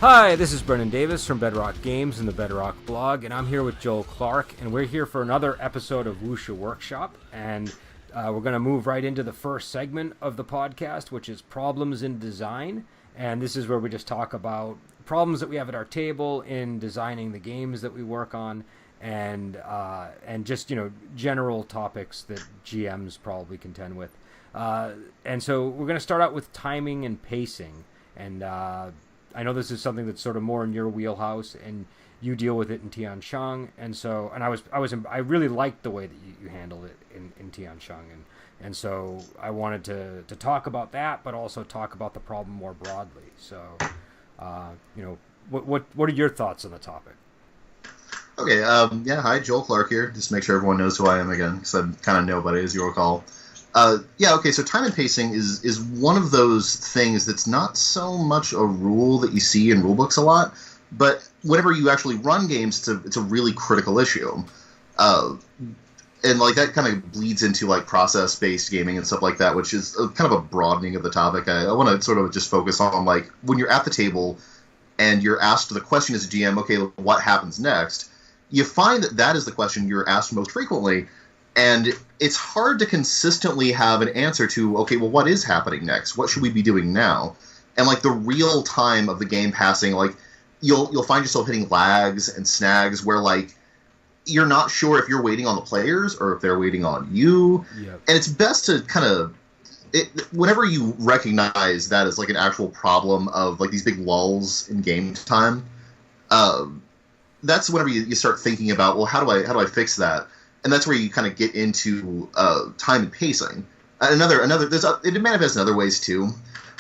Hi, this is Brennan Davis from Bedrock Games and the Bedrock blog, and I'm here with Joel Clark, and we're here for another episode of Wuxia Workshop, and we're going to move right into the first segment of the podcast, which is problems in design, and this is where we just talk about problems that we have at our table in designing the games that we work on, and just general topics that GMs probably contend with, and so we're going to start out with timing and pacing, and I know this is something that's sort of more in your wheelhouse, and you deal with it in Tianshang, and I really liked the way that you handled it in Tianshang, and so I wanted to talk about that, but also talk about the problem more broadly. So, what are your thoughts on the topic? Okay, hi, Joel Clark here. Just to make sure everyone knows who I am again, because I'm kind of nobody, as you recall. So time and pacing is one of those things that's not so much a rule that you see in rulebooks a lot, but whenever you actually run games, it's a really critical issue. And like that kind of bleeds into like process-based gaming and stuff like that, which is kind of a broadening of the topic. I want to sort of just focus on like when you're at the table and you're asked the question as a GM, okay, what happens next? You find that is the question you're asked most frequently. And it's hard to consistently have an answer to, okay, well, what is happening next? What should we be doing now? And like the real time of the game passing, like you'll find yourself hitting lags and snags where like you're not sure if you're waiting on the players or if they're waiting on you. Yep. And it's best to kind of whenever you recognize that as like an actual problem of like these big lulls in game time, that's whenever you start thinking about, well, how do I fix that? And that's where you kind of get into time and pacing. It manifests in other ways too.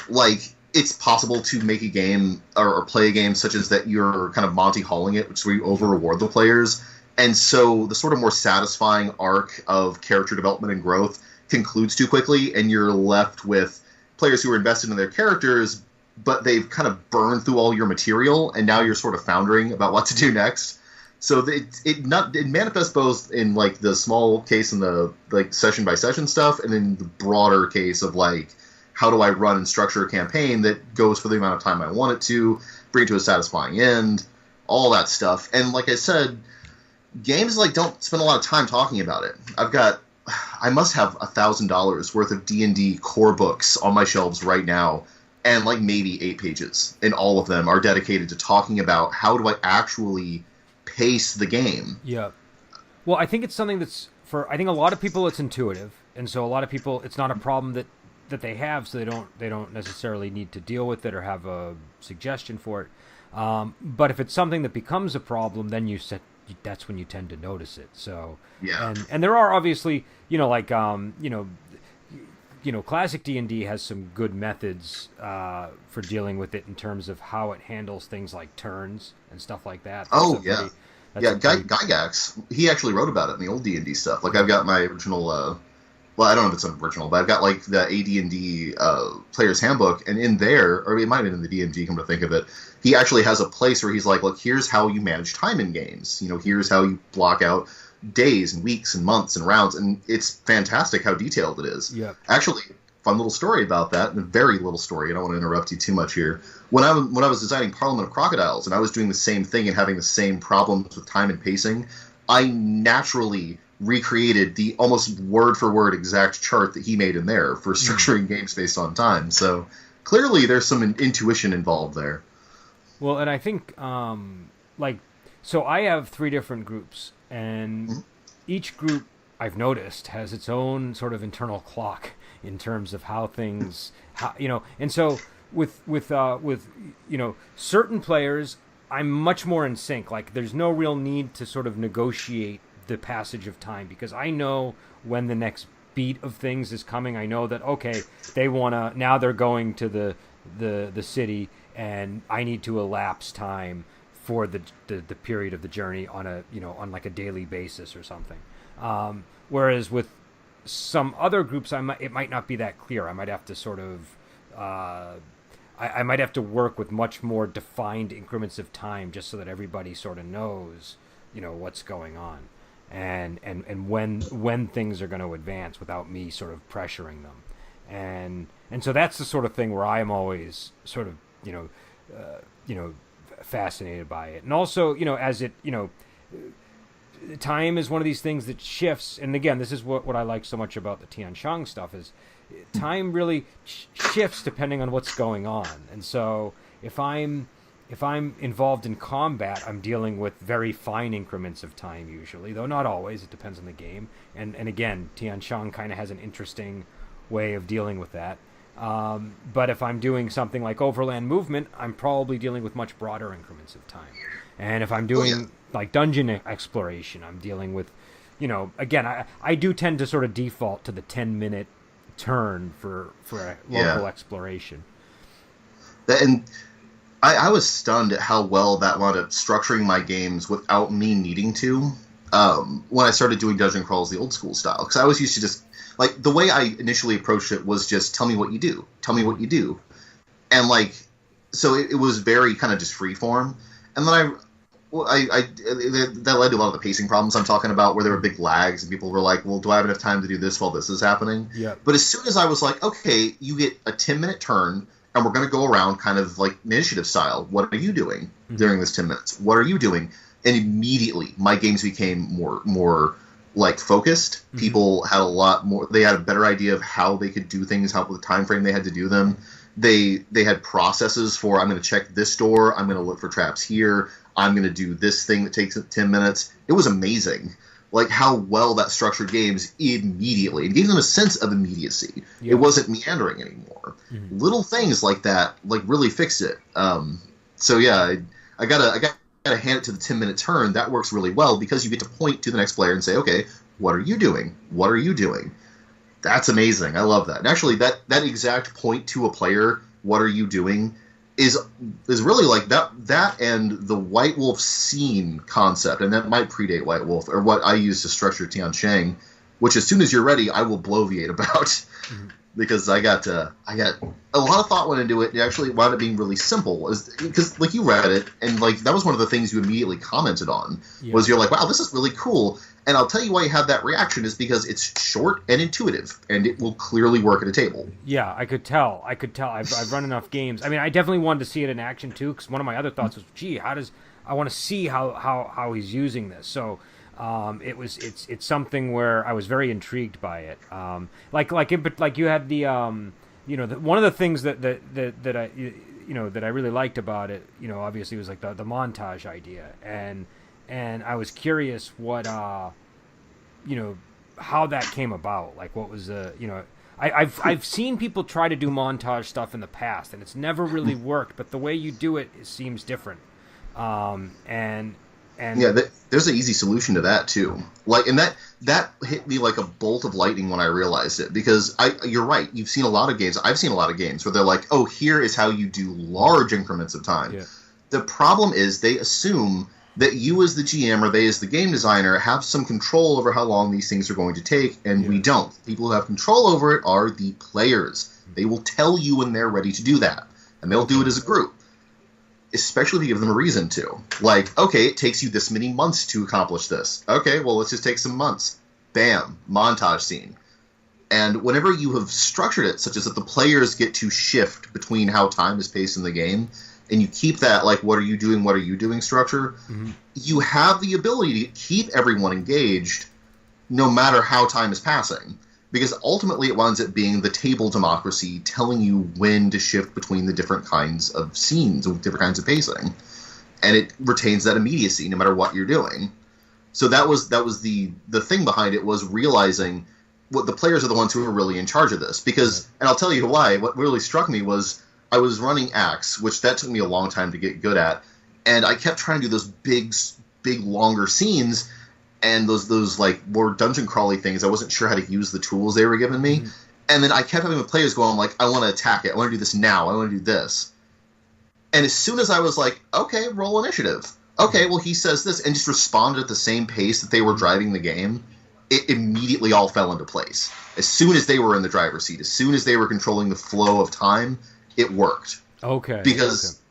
Like it's possible to make a game or play a game such as that you're kind of Monty Halling it, which is where you over reward the players. And so the sort of more satisfying arc of character development and growth concludes too quickly, and you're left with players who are invested in their characters, but they've kind of burned through all your material, and now you're sort of foundering about what to do next. So it manifests both in like the small case and the like session by session stuff, and then the broader case of like how do I run and structure a campaign that goes for the amount of time I want it to, bring it to a satisfying end, all that stuff. And like I said, games like don't spend a lot of time talking about it. I must have $1,000 worth of D&D core books on my shelves right now, and like maybe 8 pages, and all of them are dedicated to talking about how do I actually pace the game. Yeah. Well, I think it's something that's I think a lot of people it's intuitive, and so a lot of people it's not a problem that they have, so they don't necessarily need to deal with it or have a suggestion for it. But if it's something that becomes a problem, then that's when you tend to notice it. So yeah. And there are obviously classic D&D has some good methods for dealing with it in terms of how it handles things like turns and stuff like that. Gygax, he actually wrote about it in the old D&D stuff. Like I've got my original, I don't know if it's an original, but I've got like the AD&D Player's Handbook, and in there, or it might have been in the DMG, come to think of it, he actually has a place where he's like, look, here's how you manage time in games. Here's how you block out days and weeks and months and rounds, and it's fantastic how detailed it is. Yeah. Actually, fun little story about that, and a very little story. I don't want to interrupt you too much here. When I was designing Parliament of Crocodiles, and I was doing the same thing and having the same problems with time and pacing, I naturally recreated the almost word-for-word exact chart that he made in there for structuring games based on time. So clearly there's some intuition involved there. Well, and I think, so I have 3 different groups, and each group, I've noticed, has its own sort of internal clock in terms of how things, and so with certain players, I'm much more in sync. Like, there's no real need to sort of negotiate the passage of time, because I know when the next beat of things is coming. I know that, okay, now they're going to the city, and I need to elapse time for the period of the journey on like a daily basis or something. Whereas with some other groups, it might not be that clear. I might have to sort of I might have to work with much more defined increments of time, just so that everybody sort of knows what's going on, and when things are going to advance without me sort of pressuring them, and so that's the sort of thing where I'm always sort of fascinated by it. And also, as it, time is one of these things that shifts. And again, this is what I like so much about the Tianshang stuff is time really shifts depending on what's going on. And so if I'm involved in combat, I'm dealing with very fine increments of time usually, though not always. It depends on the game. And again, Tianshang kind of has an interesting way of dealing with that. But if I'm doing something like overland movement, I'm probably dealing with much broader increments of time. And if I'm doing like dungeon exploration, I'm dealing with, again, I do tend to sort of default to the 10-minute turn for a local exploration. And I was stunned at how well that wound up structuring my games without me needing to when I started doing dungeon crawls the old school style. Because I was used to just, like, the way I initially approached it was just, tell me what you do. Tell me what you do. And, like, so it was very kind of just free form. And then that led to a lot of the pacing problems I'm talking about, where there were big lags and people were like, well, do I have enough time to do this while this is happening? Yeah. But as soon as I was like, okay, you get a 10-minute turn, and we're going to go around kind of like initiative style. What are you doing during this 10 minutes? What are you doing? And immediately my games became more like focused. People had a lot more, they had a better idea of how they could do things, how the time frame they had to do them. They had processes for, I'm going to check this door, I'm going to look for traps here, I'm going to do this thing that takes 10 minutes. It was amazing. Like how well that structured games immediately. It gave them a sense of immediacy. It wasn't meandering anymore. Little things like that, like really fixed it. So yeah, I gotta hand it to the 10-minute turn. That works really well because you get to point to the next player and say, okay, what are you doing? What are you doing? That's amazing. I love that. And actually, that exact point to a player, what are you doing, is really like that and the White Wolf scene concept, and that might predate White Wolf, or what I use to structure Tianshang, which as soon as you're ready, I will bloviate about, because I got a lot of thought went into it. It actually wound up being really simple, because like you read it, and like that was one of the things you immediately commented on, was you're like, wow, this is really cool. And I'll tell you why you have that reaction is because it's short and intuitive, and it will clearly work at a table. Yeah, I could tell. I've run enough games. I mean, I definitely wanted to see it in action too, because one of my other thoughts was, gee, I want to see how he's using this. So it's something where I was very intrigued by it. Like you had the one of the things that I really liked about it, obviously was like the montage idea, and I was curious what how that came about. Like what was I've seen people try to do montage stuff in the past, and it's never really worked. But the way you do it seems different. And yeah, there's an easy solution to that too. Like, and that hit me like a bolt of lightning when I realized it, because you're right. You've seen a lot of games. I've seen a lot of games where they're like, oh, here is how you do large increments of time. Yeah. The problem is they assume that you as the GM or they as the game designer have some control over how long these things are going to take, and we don't. People who have control over it are the players. They will tell you when they're ready to do that, and they'll do it as a group, especially if you give them a reason to. Like, okay, it takes you this many months to accomplish this. Okay, well, let's just take some months. Bam, montage scene. And whenever you have structured it such as that the players get to shift between how time is paced in the game, and you keep that, like, what are you doing structure, you have the ability to keep everyone engaged no matter how time is passing. Because ultimately it winds up being the table democracy telling you when to shift between the different kinds of scenes with different kinds of pacing. And it retains that immediacy no matter what you're doing. So that was the thing behind it, was realizing what the players are the ones who are really in charge of this. Because, and I'll tell you why, what really struck me was I was running Axe, which that took me a long time to get good at, and I kept trying to do those big, longer scenes, and those like more dungeon crawly things. I wasn't sure how to use the tools they were giving me, and then I kept having the players go, I'm like, I want to attack it, I want to do this now, I want to do this. And as soon as I was like, okay, roll initiative. Okay, well, he says this, and just responded at the same pace that they were driving the game, it immediately all fell into place. As soon as they were in the driver's seat, as soon as they were controlling the flow of time, it worked. Okay. Because,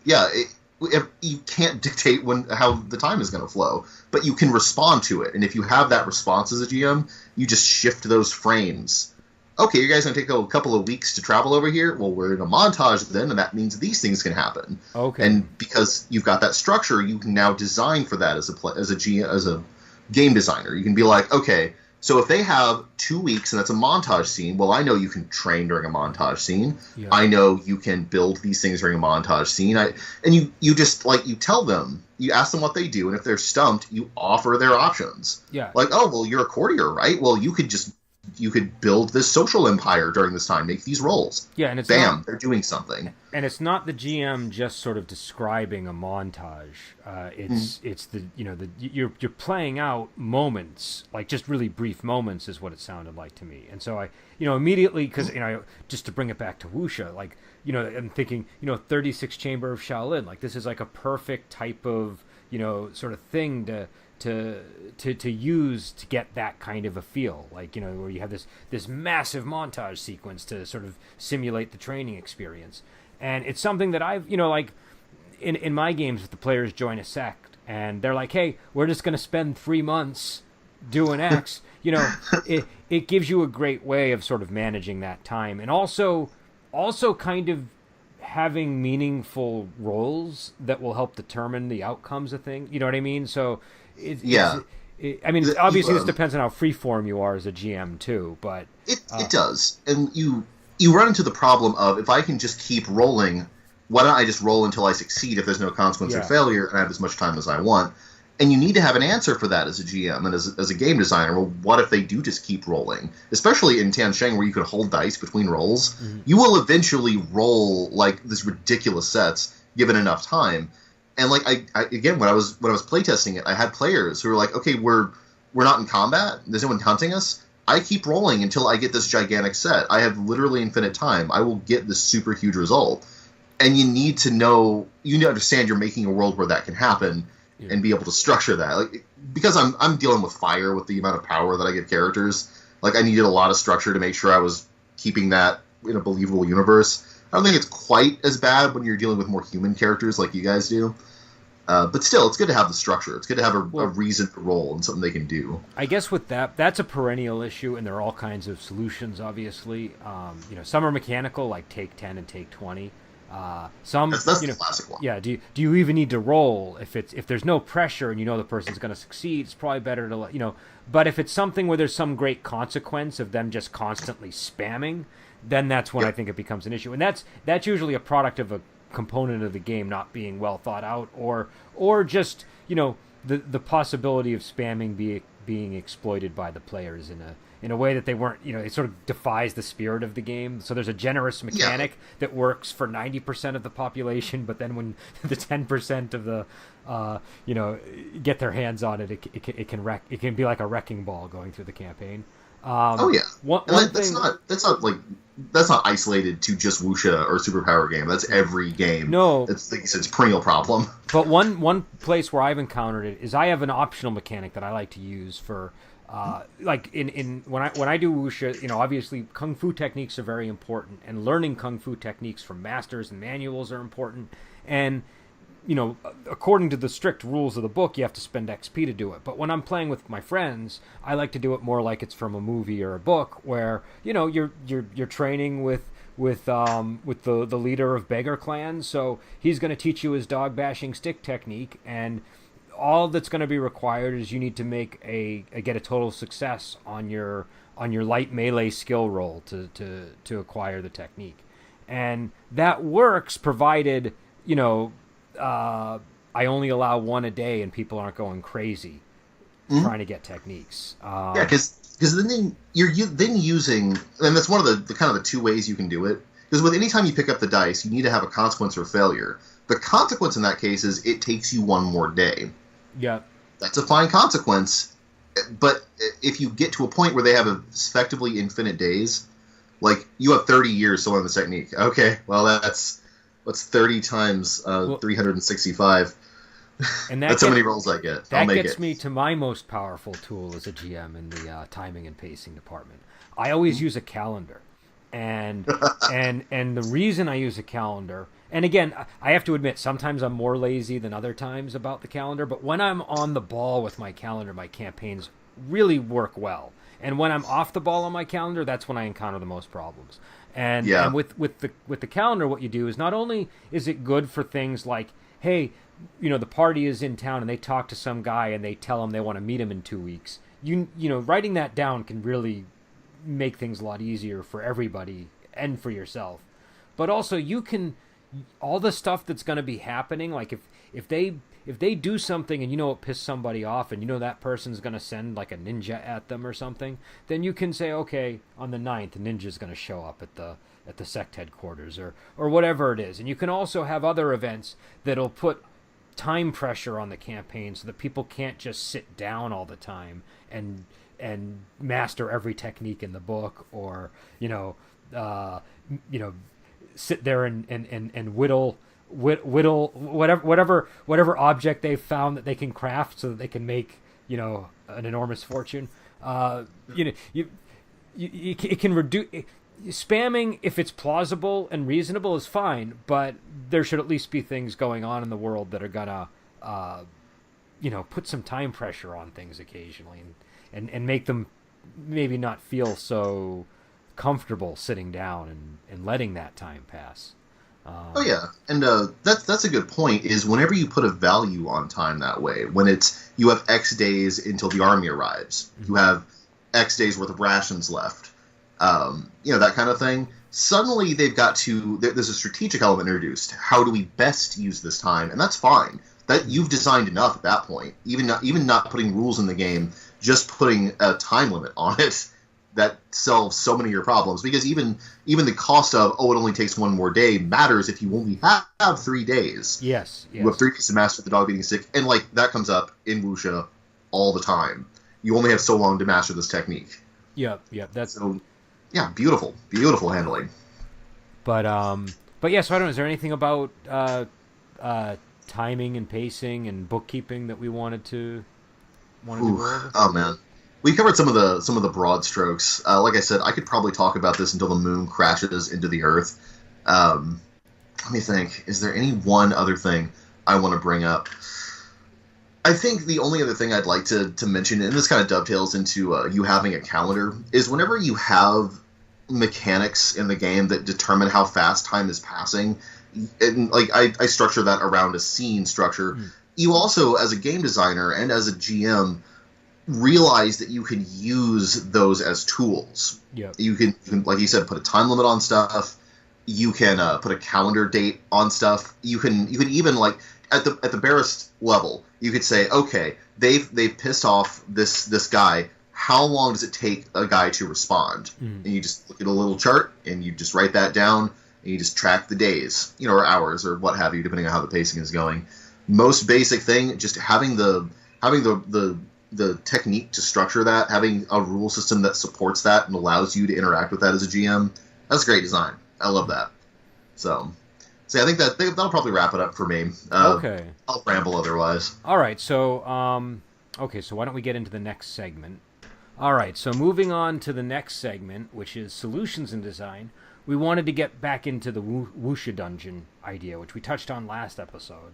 you can't dictate how the time is going to flow, but you can respond to it. And if you have that response as a GM, you just shift those frames okay, you guys going to take a couple of weeks to travel over here? Well, we're in a montage then, and that means these things can happen. Okay. And because you've got that structure, you can now design for that as a game designer. You can be like, okay, so if they have 2 weeks and that's a montage scene, well, I know you can train during a montage scene. Yeah. I know you can build these things during a montage scene. You just, like, you tell them, you ask them what they do, and if they're stumped, you offer their options. Yeah. Like, oh, well, you're a courtier, right? Well, you could build this social empire during this time, make these roles. Yeah, and it's bam, they're doing something. And it's not the GM just sort of describing a montage. It's the you're playing out moments, like just really brief moments, is what it sounded like to me. And so I immediately, because just to bring it back to Wuxia, like I'm thinking 36 Chamber of Shaolin, like this is like a perfect type of sort of thing to use to get that kind of a feel, like where you have this massive montage sequence to sort of simulate the training experience. And it's something that I've like in my games, if the players join a sect and they're like, hey, we're just going to spend 3 months doing X, it gives you a great way of sort of managing that time, and also kind of having meaningful roles that will help determine the outcomes of things. You know what I mean? So obviously this depends on how freeform you are as a GM too, but it does. And you run into the problem of, if I can just keep rolling, why don't I just roll until I succeed if there's no consequence or failure, and I have as much time as I want? And you need to have an answer for that as a GM and as a game designer. Well, what if they do just keep rolling? Especially in Tiansheng, where you can hold dice between rolls. Mm-hmm. You will eventually roll like these ridiculous sets given enough time. And like I again, when I was playtesting it, I had players who were like, okay, we're not in combat. There's no one hunting us. I keep rolling until I get this gigantic set. I have literally infinite time. I will get this super huge result. And you need to understand you're making a world where that can happen. Yeah. And be able to structure that, like, because I'm dealing with fire with the amount of power that I give characters. Like, I needed a lot of structure to make sure I was keeping that in a believable universe. I don't think it's quite as bad when you're dealing with more human characters like you guys do. But still, it's good to have the structure. It's good to have a reason to roll and something they can do. I guess with that's a perennial issue, and there are all kinds of solutions, obviously. Some are mechanical, like take 10 and take 20. Some that's the classic one. Yeah. Do you even need to roll if there's no pressure and the person's going to succeed? It's probably better to But if it's something where there's some great consequence of them just constantly spamming, then that's when I think it becomes an issue. And that's usually a product of a component of the game not being well thought out, or just the possibility of spamming being exploited by the players in a way that they weren't, it sort of defies the spirit of the game. So there's a generous mechanic that works for 90% of the population, but then when the 10% of the, get their hands on it, it can be like a wrecking ball going through the campaign. That's not isolated to just Wuxia or Superpower game. That's every game. No, it's a perennial problem. But one place where I've encountered it is I have an optional mechanic that I like to use for. Like when I do Wuxia, obviously kung fu techniques are very important, and learning kung fu techniques from masters and manuals are important. And according to the strict rules of the book, you have to spend XP to do it. But when I'm playing with my friends, I like to do it more like it's from a movie or a book, where you're training with the leader of beggar clans, so he's going to teach you his dog bashing stick technique, and all that's going to be required is you need to get a total success on your light melee skill roll to acquire the technique. And that works provided I only allow one a day and people aren't going crazy trying to get techniques. Because then you're using, and that's one of the kind of the two ways you can do it. Because with any time you pick up the dice, you need to have a consequence or failure. The consequence in that case is it takes you one more day. Yeah, that's a fine consequence. But if you get to a point where they have effectively infinite days, like you have 30 years to learn the technique. Okay, well that's 30 times 365. And that's how many rolls I get. That gets me to my most powerful tool as a GM in the timing and pacing department. I always use a calendar, and the reason I use a calendar. And again, I have to admit, sometimes I'm more lazy than other times about the calendar, but when I'm on the ball with my calendar, my campaigns really work well. And when I'm off the ball on my calendar, that's when I encounter the most problems. And Yeah. and with the calendar, what you do is not only is it good for things like, hey, the party is in town and they talk to some guy and they tell him they want to meet him in 2 weeks. Writing that down can really make things a lot easier for everybody and for yourself. But also you can, all the stuff that's going to be happening, like if they do something and it pissed somebody off and that person's going to send like a ninja at them or something, then you can say, okay, on the 9th, a ninja's going to show up at the sect headquarters or whatever it is. And you can also have other events that'll put time pressure on the campaign so that people can't just sit down all the time and master every technique in the book, or sit there and whittle whatever object they've found that they can craft so that they can make an enormous fortune. It can reduce. Spamming, if it's plausible and reasonable, is fine, but there should at least be things going on in the world that are gonna put some time pressure on things occasionally and make them maybe not feel so comfortable sitting down and letting that time pass. Oh yeah, and that's a good point. Is whenever you put a value on time that way, when it's you have X days until the army arrives, you have X days worth of rations left, that kind of thing. Suddenly they've got to. There's a strategic element introduced. How do we best use this time? And that's fine. That you've designed enough at that point. Even not putting rules in the game, just putting a time limit on it. That solves so many of your problems, because even the cost of it only takes one more day matters if you only have 3 days. Yes. You have 3 days to master the dog beating stick, and that comes up in Wuxia all the time. You only have so long to master this technique. Yep. That's so, yeah, beautiful handling. But yeah. So I don't know. Is there anything about timing and pacing and bookkeeping that we wanted to go over? Oh man. We covered some of the broad strokes. Like I said, I could probably talk about this until the moon crashes into the earth. Let me think. Is there any one other thing I want to bring up? I think the only other thing I'd like to mention, and this kind of dovetails into you having a calendar, is whenever you have mechanics in the game that determine how fast time is passing, and I structure that around a scene structure. You also, as a game designer and as a GM, realize that you can use those as tools. Yeah. You can, like you said, put a time limit on stuff. You can put a calendar date on stuff. You can even at the barest level, you could say, okay, they've pissed off this guy. How long does it take a guy to respond? And you just look at a little chart and you just write that down and you just track the days, or hours or what have you, depending on how the pacing is going. Most basic thing, just having the technique to structure that, having a rule system that supports that and allows you to interact with that as a GM, that's great design. I love that. So I think that'll probably wrap it up for me. Okay. I'll ramble otherwise. All right. So so why don't we get into the next segment? All right. So moving on to the next segment, which is solutions and design, we wanted to get back into the Wuxia dungeon idea, which we touched on last episode.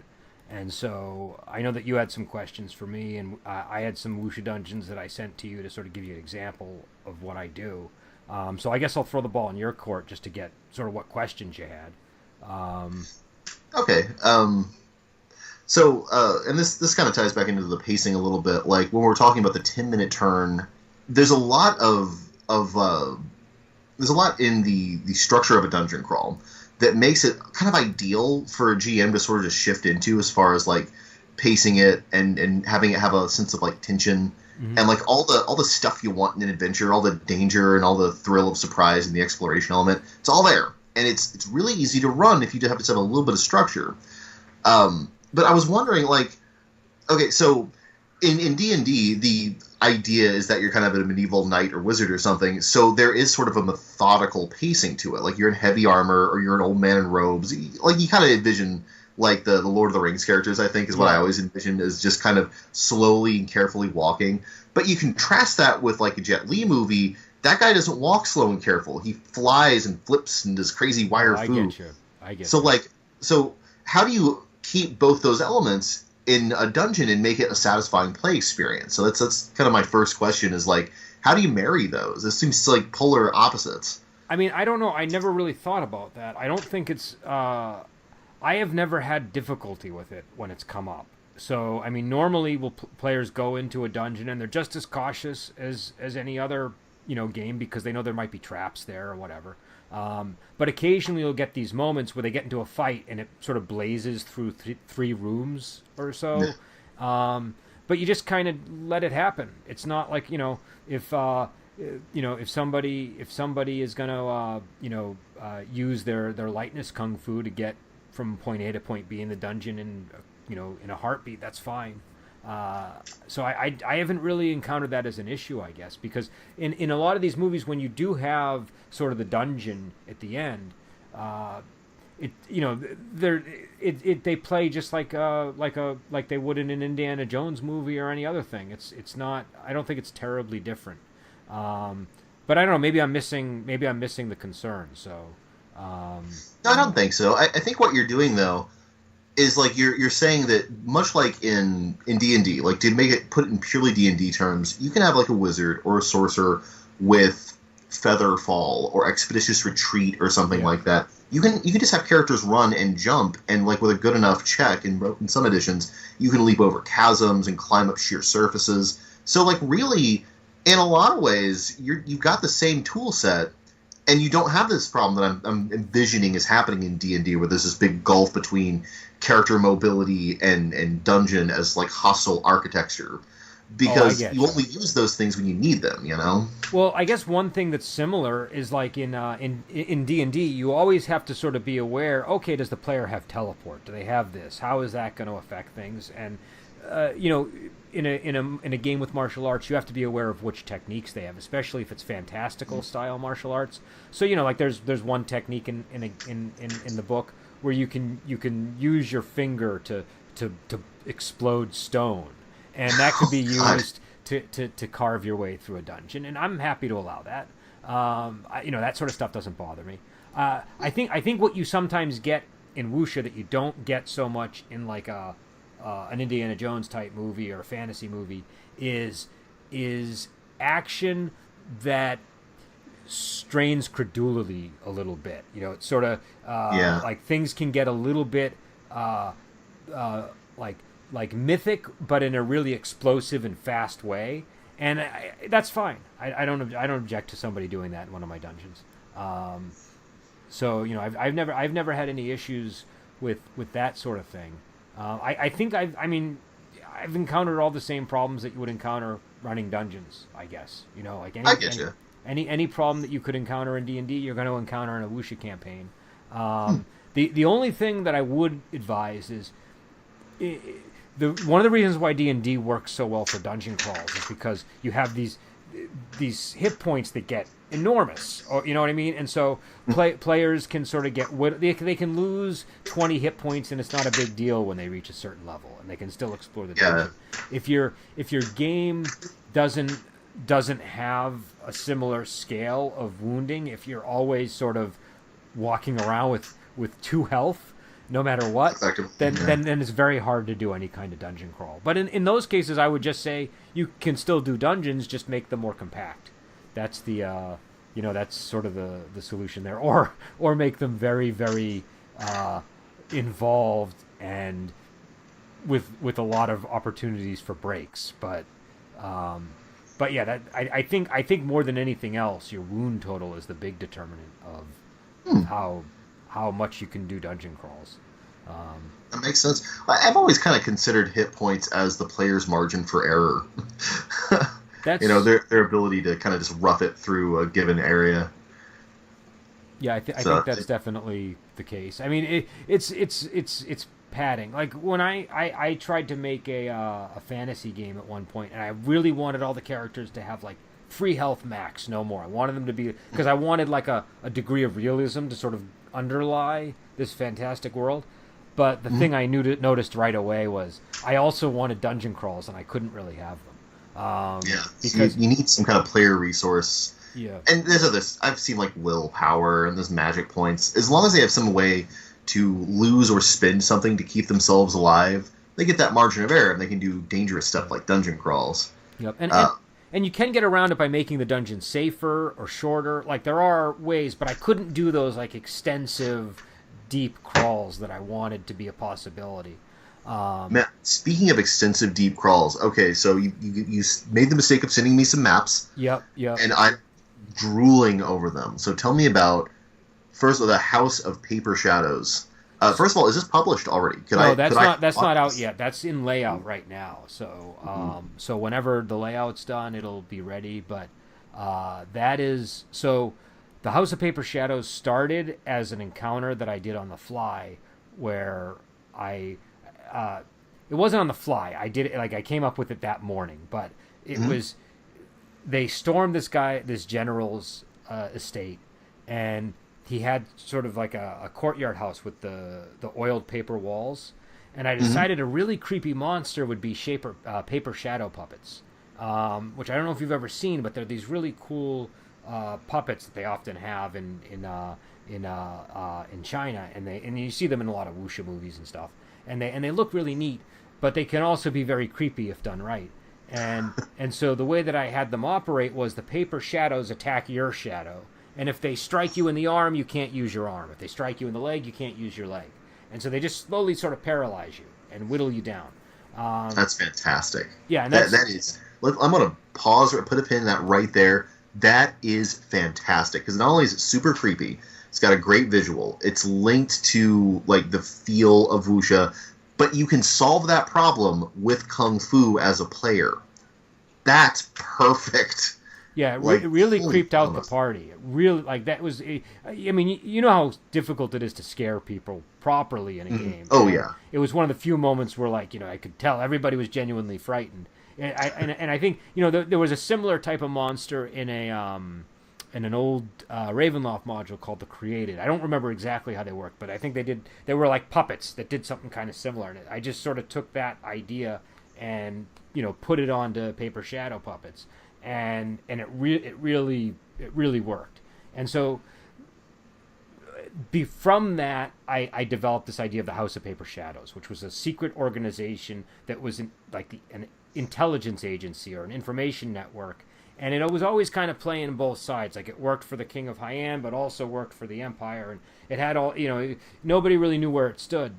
And so I know that you had some questions for me, and I had some Wuxia dungeons that I sent to you to sort of give you an example of what I do. So I guess I'll throw the ball in your court just to get sort of what questions you had. Okay. And this kind of ties back into the pacing a little bit. Like when we're talking about the 10-minute turn, there's a lot in the structure of a dungeon crawl that makes it kind of ideal for a GM to sort of just shift into, as far as pacing it and having it have a sense of tension and all the stuff you want in an adventure, all the danger and all the thrill of surprise and the exploration element. It's all there, and it's really easy to run if you just have a little bit of structure. But I was wondering, okay, so in D&D, the idea is that you're kind of a medieval knight or wizard or something, so there is sort of a methodical pacing to it. You're in heavy armor or you're an old man in robes. You kind of envision the Lord of the Rings characters, I think, is what I always envisioned, as just kind of slowly and carefully walking. But you contrast that with a Jet Li movie. That guy doesn't walk slow and careful. He flies and flips and does crazy wire fu. I get you. So how do you keep both those elements in a dungeon and make it a satisfying play experience. So that's kind of my first question is like, how do you marry those? This seems like polar opposites. I mean, I don't know. I never really thought about that. I don't think it's. I have never had difficulty with it when it's come up. So, I mean, normally players go into a dungeon and they're just as cautious as any other game because they know there might be traps there or whatever. But occasionally you'll get these moments where they get into a fight and it sort of blazes through three rooms or so. But you just kind of let it happen. It's not like if somebody is gonna use their lightness kung fu to get from point A to point B in the dungeon in a heartbeat, that's fine. So I haven't really encountered that as an issue, I guess, because in a lot of these movies, when you do have sort of the dungeon at the end, they play just like they would in an Indiana Jones movie or any other thing. It's not. I don't think it's terribly different. But I don't know. Maybe I'm missing the concern. So. No, I don't think so. I think what you're doing though is like you're saying that much like in D&D, like to make it put it in purely D&D terms, you can have like a wizard or a sorcerer with feather fall or expeditious retreat or something like that. You can just have characters run and jump, and like with a good enough check in some editions, you can leap over chasms and climb up sheer surfaces. So like really, in a lot of ways, you've got the same tool set. And you don't have this problem that I'm envisioning is happening in D&D, where there's this big gulf between character mobility and dungeon as like hostile architecture, because you only use those things when you need them. Well, I guess one thing that's similar is like in D&D, you always have to sort of be aware. Okay, does the player have teleport? Do they have this? How is that going to affect things? And in a game with martial arts, you have to be aware of which techniques they have, especially if it's fantastical style martial arts. So like there's one technique in the book where you can use your finger to explode stone, and that could be used to carve your way through a dungeon. And I'm happy to allow that. That sort of stuff doesn't bother me. I think what you sometimes get in Wuxia that you don't get so much in like an Indiana Jones type movie or a fantasy movie is action that strains credulity a little bit. It's sort of like things can get a little bit like mythic, but in a really explosive and fast way, and that's fine. I don't object to somebody doing that in one of my dungeons. So I've never had any issues with that sort of thing. I think I've encountered all the same problems that you would encounter running dungeons, I guess. Like I get you. Any problem that you could encounter in D&D, you're going to encounter in a Wuxia campaign. The only thing that I would advise is one of the reasons why D&D works so well for dungeon crawls is because you have these hit points that get enormous, or you know what I mean, and so players can sort of they can lose 20 hit points, and it's not a big deal when they reach a certain level, and they can still explore the dungeon. If your game doesn't have a similar scale of wounding, if you're always sort of walking around with 2 health no matter what, then it's very hard to do any kind of dungeon crawl. But in those cases, I would just say you can still do dungeons, just make them more compact. That's the that's sort of the solution there, or make them very, very involved and with a lot of opportunities for breaks. But yeah, that I think more than anything else, your wound total is the big determinant of how much you can do dungeon crawls. That makes sense. I've always kind of considered hit points as the player's margin for error. That's, their ability to kind of just rough it through a given area. Yeah, I think that's definitely the case. I mean, it's padding. Like when I tried to make a fantasy game at one point, and I really wanted all the characters to have like free health max, no more. I wanted them to be, because I wanted like a degree of realism to sort of underlie this fantastic world. But the thing I noticed right away was I also wanted dungeon crawls, and I couldn't really have them. Because you need some kind of player resource. Yeah. And there's others. I've seen like willpower and there's magic points. As long as they have some way to lose or spend something to keep themselves alive, they get that margin of error and they can do dangerous stuff like dungeon crawls. Yep, and you can get around it by making the dungeon safer or shorter. Like, there are ways, but I couldn't do those like extensive, deep crawls that I wanted to be a possibility. Man, speaking of extensive deep crawls, okay, so you made the mistake of sending me some maps. Yep. And I'm drooling over them. So tell me about, first of all, the House of Paper Shadows. First of all, is this published already? That's not out yet. That's in layout right now. So so whenever the layout's done, it'll be ready. But that is so. The House of Paper Shadows started as an encounter that I did on the fly, where it wasn't on the fly. I did it like I came up with it that morning, but it was they stormed this general's estate, and he had sort of like a courtyard house with the oiled paper walls, and I decided a really creepy monster would be paper shadow puppets, which I don't know if you've ever seen, but they're these really cool puppets that they often have in China, and you see them in a lot of wuxia movies and stuff, and they look really neat, but they can also be very creepy if done right. And so the way that I had them operate was the paper shadows attack your shadow. And if they strike you in the arm, you can't use your arm. If they strike you in the leg, you can't use your leg. And so they just slowly sort of paralyze you and whittle you down. That's fantastic. Yeah, and that is. I'm going to pause or put a pin in that right there. That is fantastic because not only is it super creepy, it's got a great visual. It's linked to like the feel of wuxia, but you can solve that problem with kung fu as a player. That's perfect. Yeah, it really creeped out the party. It really, like, that was... I mean, you know how difficult it is to scare people properly in a game. Oh, yeah. It was one of the few moments where, like, I could tell everybody was genuinely frightened. And I think, there was a similar type of monster in an old Ravenloft module called The Created. I don't remember exactly how they worked, but I think they were like puppets that did something kind of similar. And I just sort of took that idea and, put it onto paper shadow puppets. And it really worked. And so from that, I developed this idea of the House of Paper Shadows, which was a secret organization that was an intelligence agency or an information network. And it was always kind of playing both sides. Like, it worked for the King of Haiyan, but also worked for the Empire. And it had all, nobody really knew where it stood.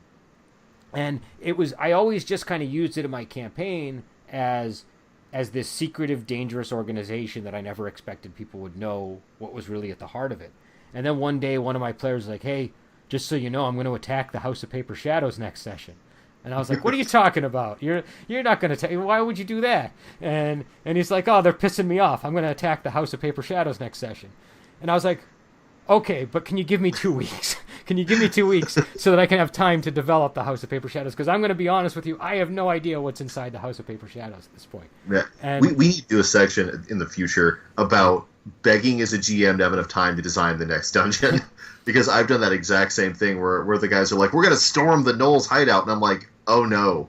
And I always just kind of used it in my campaign as this secretive, dangerous organization that I never expected people would know what was really at the heart of it. And then one day, one of my players was like, "Hey, just so you know, I'm going to attack the House of Paper Shadows next session." And I was like, "What are you talking about? You're not going to why would you do that?" And he's like, "Oh, they're pissing me off. I'm going to attack the House of Paper Shadows next session." And I was like, "Okay, but can you give me 2 weeks? Can you give me 2 weeks so that I can have time to develop the House of Paper Shadows? Because I'm going to be honest with you, I have no idea what's inside the House of Paper Shadows at this point." Yeah. And we need to do a section in the future about begging as a GM to have enough time to design the next dungeon. Because I've done that exact same thing where the guys are like, "We're going to storm the Knoll's hideout." And I'm like, "Oh no,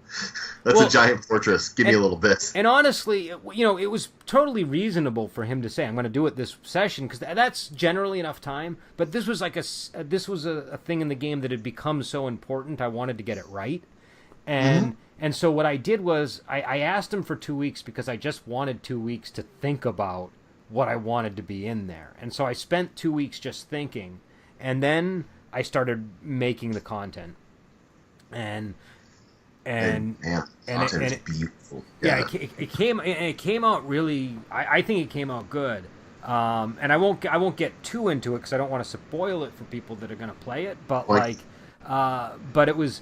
that's a giant fortress. Give me a little bit." And honestly, it was totally reasonable for him to say, "I'm going to do it this session," because that's generally enough time. But this was like a thing in the game that had become so important. I wanted to get it right, and so what I did was I asked him for 2 weeks because I just wanted 2 weeks to think about what I wanted to be in there. And so I spent 2 weeks just thinking, and then I started making the content, and it's beautiful. Yeah, it came out really. I think it came out good. And I won't get too into it because I don't want to spoil it for people that are going to play it. But but it was,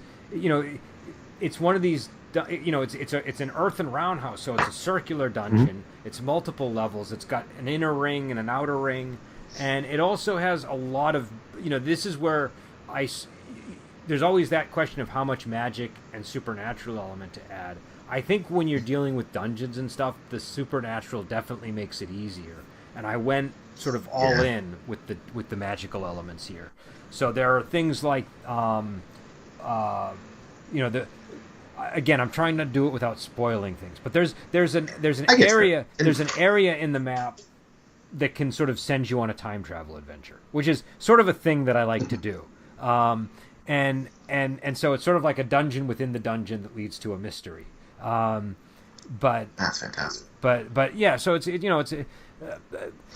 it's one of these. It's an earthen roundhouse, so it's a circular dungeon. It's multiple levels. It's got an inner ring and an outer ring, and it also has a lot of. This is where there's always that question of how much magic and supernatural element to add. I think when you're dealing with dungeons and stuff, the supernatural definitely makes it easier. And I went sort of all in with the magical elements here. So there are things like, again, I'm trying not to do it without spoiling things, but there's an area in the map that can sort of send you on a time travel adventure, which is sort of a thing that I like to do. and so it's sort of like a dungeon within the dungeon that leads to a mystery. But That's fantastic. But yeah, so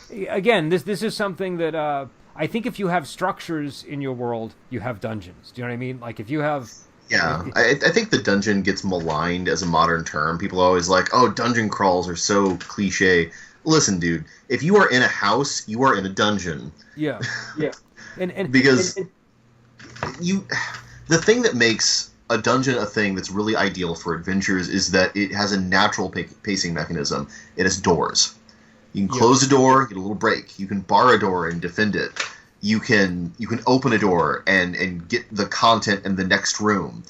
again, this is something that I think if you have structures in your world, you have dungeons. Do you know what I mean? Like if you have. Yeah, I think the dungeon gets maligned as a modern term. People are always like, oh, dungeon crawls are so cliche. Listen, dude, if you are in a house, you are in a dungeon. Yeah. And because the thing that makes a dungeon a thing that's really ideal for adventures is that it has a natural pacing mechanism. It has doors. You can close a door, get a little break. You can bar a door and defend it. You can open a door and get the content in the next room.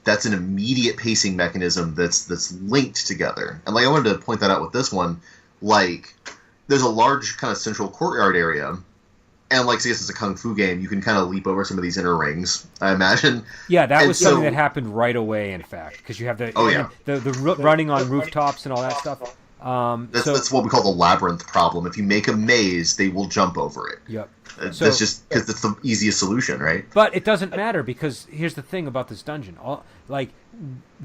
That's an immediate pacing mechanism that's linked together. And like I wanted to point that out with this one, like there's a large kind of central courtyard area, and like since it's a kung fu game, you can kind of leap over some of these inner rings, I imagine. Yeah, that was something that happened right away, in fact, because you have the running on rooftops and all that stuff. That's what we call the labyrinth problem. If you make a maze, they will jump over it. Yep. That's just because it's the easiest solution, right? But it doesn't matter, because here's the thing about this dungeon.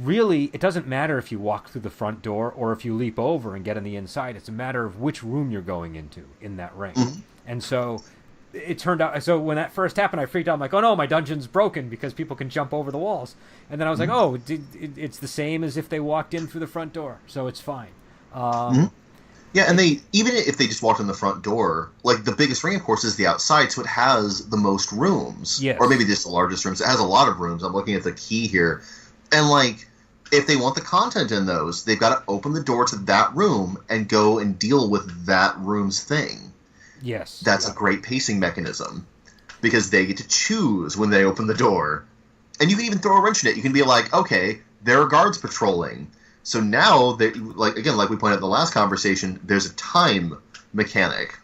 Really, it doesn't matter if you walk through the front door or if you leap over and get on the inside. It's a matter of which room you're going into in that ring. Mm-hmm. And so it turned out... So when that first happened, I freaked out. I'm like, oh no, my dungeon's broken because people can jump over the walls. And then I was like, oh, it's the same as if they walked in through the front door. So it's fine. Yeah, and even if they just walked in the front door, like the biggest ring, of course, is the outside, so it has the most rooms. Yes. Or maybe just the largest rooms. It has a lot of rooms. I'm looking at the key here. And like, if they want the content in those, they've got to open the door to that room and go and deal with that room's thing. Yes. That's a great pacing mechanism, because they get to choose when they open the door. And you can even throw a wrench in it. You can be like, okay, there are guards patrolling. So now, like we pointed out in the last conversation, there's a time mechanic.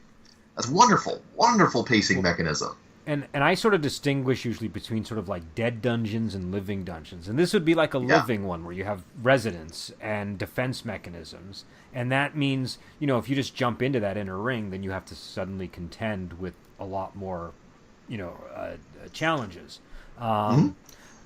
That's wonderful, wonderful pacing mechanism. And I sort of distinguish usually between sort of like dead dungeons and living dungeons. And this would be like a living one where you have residence and defense mechanisms. And that means, if you just jump into that inner ring, then you have to suddenly contend with a lot more, challenges.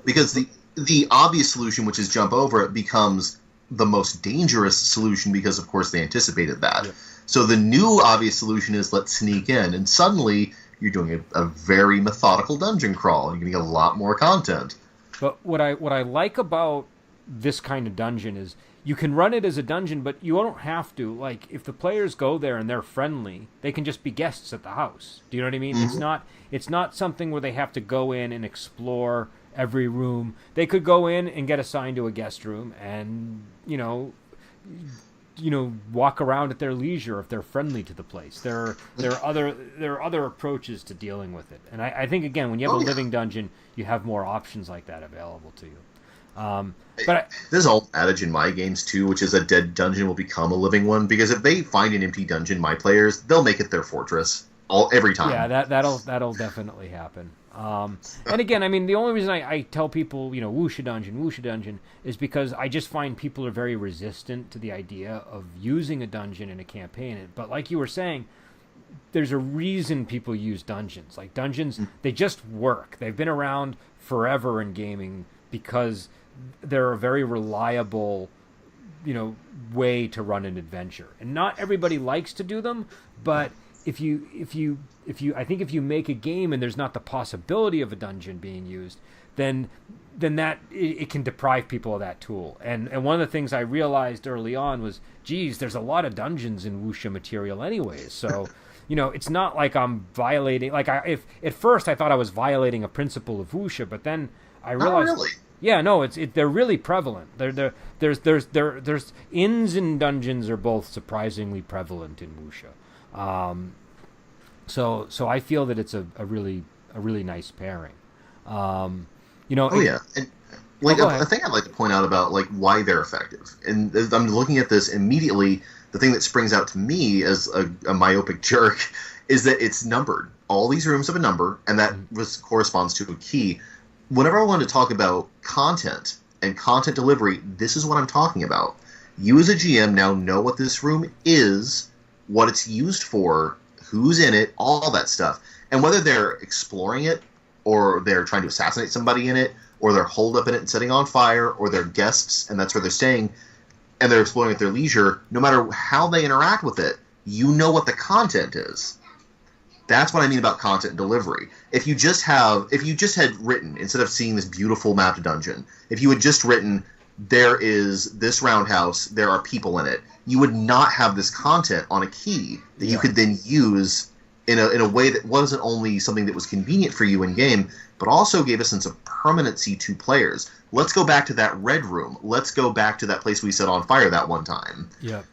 Because the obvious solution, which is jump over it, becomes the most dangerous solution because, of course, they anticipated that. Yeah. So the new obvious solution is let's sneak in, and suddenly you're doing a very methodical dungeon crawl, and you're going to get a lot more content. But what I like about this kind of dungeon is you can run it as a dungeon, but you don't have to. Like, if the players go there and they're friendly, they can just be guests at the house. Do you know what I mean? Mm-hmm. It's not something where they have to go in and explore every room. They could go in and get assigned to a guest room and, walk around at their leisure if they're friendly to the place. There are other approaches to dealing with it. And I think, again, when you have a living dungeon, you have more options like that available to you. There's an old adage in my games, too, which is a dead dungeon will become a living one, because if they find an empty dungeon, my players, they'll make it their fortress every time. Yeah, that'll definitely happen. And again, I mean, the only reason I tell people, Wuxia Dungeon, is because I just find people are very resistant to the idea of using a dungeon in a campaign. But like you were saying, there's a reason people use dungeons. Like, dungeons, they just work. They've been around forever in gaming because they're a very reliable, way to run an adventure. And not everybody likes to do them, but if you make a game and there's not the possibility of a dungeon being used, then that it can deprive people of that tool. And one of the things I realized early on was, geez, there's a lot of dungeons in Wuxia material anyways. So, it's not like I'm violating. Like, if at first I thought I was violating a principle of Wuxia, but then I realized, not really. Yeah, no, they're really prevalent. There's inns and dungeons are both surprisingly prevalent in Wuxia. So I feel that it's a really nice pairing. And, a thing I'd like to point out about like why they're effective, and as I'm looking at this immediately, the thing that springs out to me as a myopic jerk is that it's numbered. All these rooms have a number, and that corresponds to a key. Whenever I want to talk about content and content delivery, this is what I'm talking about. You as a GM now know what this room is, what it's used for, who's in it, all that stuff. And whether they're exploring it or they're trying to assassinate somebody in it, or they're holed up in it and setting on fire, or they're guests and that's where they're staying, and they're exploring at their leisure, no matter how they interact with it, you know what the content is. That's what I mean about content delivery. If you just had written, instead of seeing this beautiful mapped dungeon, if you had just written, there is this roundhouse, there are people in it, you would not have this content on a key that you could then use in a way that wasn't only something that was convenient for you in game, but also gave a sense of permanency to players. Let's go back to that red room. Let's go back to that place we set on fire that one time. Yeah.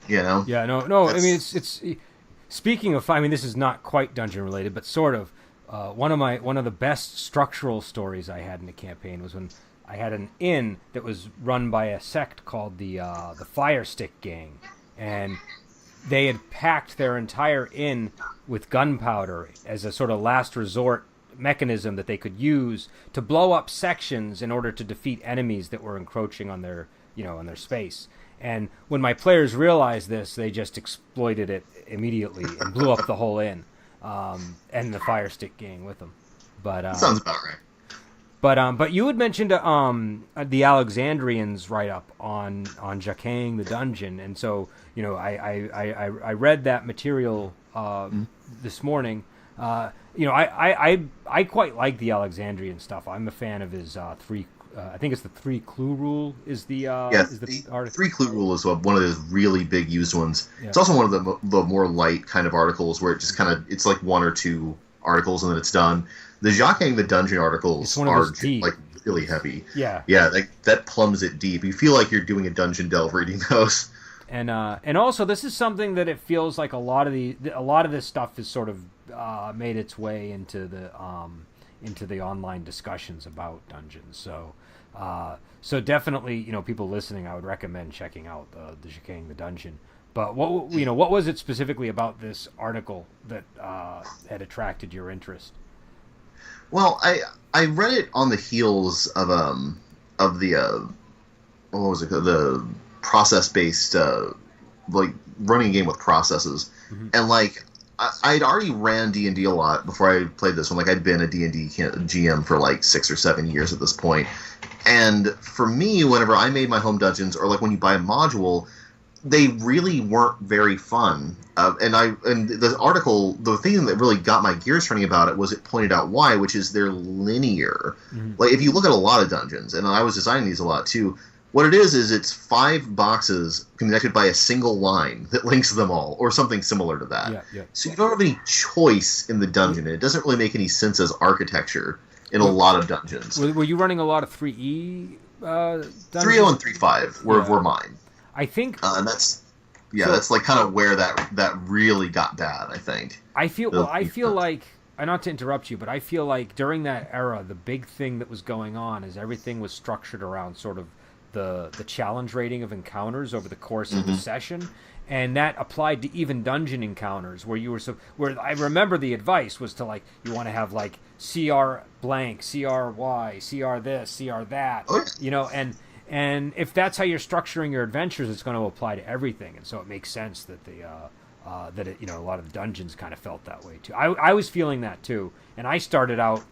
You know? Yeah, no. I mean, it's speaking of, I mean, this is not quite dungeon related, but sort of. One of the best structural stories I had in the campaign was when I had an inn that was run by a sect called the Fire Stick Gang, and they had packed their entire inn with gunpowder as a sort of last resort mechanism that they could use to blow up sections in order to defeat enemies that were encroaching on their on their space. And when my players realized this, they just exploited it immediately and blew up the whole inn, and the Fire Stick Gang with them. But sounds about right. But you had mentioned the Alexandrians write-up on Jacqueing the dungeon, and so I read that material this morning. I quite like the Alexandrian stuff. I'm a fan of his three. I think it's the 3 clue rule is the the 3 clue rule is one of those really big used ones. Yeah. It's also one of the more light kind of articles where it just it's like 1 or 2 articles and then it's done. The Jacqueing the dungeon articles are like really heavy. Yeah, that plumbs it deep. You feel like you're doing a dungeon delve reading those. And also this is something that it feels like a lot of this stuff is sort of made its way into the online discussions about dungeons. So definitely, people listening, I would recommend checking out the Jacqueing the dungeon. But what was it specifically about this article that had attracted your interest? Well, I read it on the heels of the what was it called? The process-based like running a game with processes. Mm-hmm. And like I'd already ran D&D a lot before I played this one. Like I'd been a D&D GM for like 6 or 7 years at this point. And for me, whenever I made my home dungeons, or like when you buy a module, they really weren't very fun. And the article, the thing that really got my gears turning about it was it pointed out why, which is they're linear. Mm-hmm. Like if you look at a lot of dungeons, and I was designing these a lot too, what it is it's 5 boxes connected by a single line that links them all, or something similar to that. Yeah. So you don't have any choice in the dungeon, and it doesn't really make any sense as architecture in a lot of dungeons. Were you running a lot of 3E dungeons? 3.0 and 3.5 were mine. I think... and that's like kind of where that really got bad, I think. I feel like, not to interrupt you, but I feel like during that era, the big thing that was going on is everything was structured around sort of the challenge rating of encounters over the course of the session, and that applied to even dungeon encounters where where I remember the advice was to like you want to have like CR blank, CRY, CR this, CR that, and if that's how you're structuring your adventures, it's going to apply to everything, and so it makes sense that a lot of the dungeons kind of felt that way too. I was feeling that too, and I started out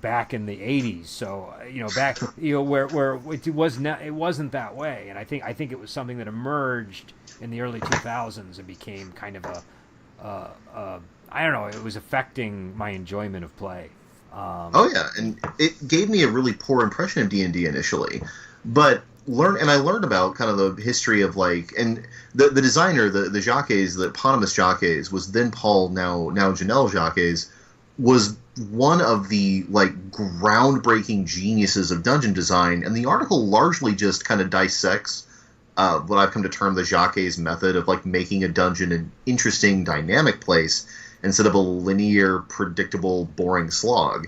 back in the 80s, so back where it wasn't that way, and I think it was something that emerged in the early 2000s and became kind of I don't know, it was affecting my enjoyment of play. And it gave me a really poor impression of D&D initially, but I learned about kind of the history of like, and the designer, the Jacques, the eponymous Jacques, was then Paul, now Janelle Jacques, was one of the like groundbreaking geniuses of dungeon design, and the article largely just kind of dissects what I've come to term the Jacques method of like making a dungeon an interesting, dynamic place instead of a linear, predictable, boring slog.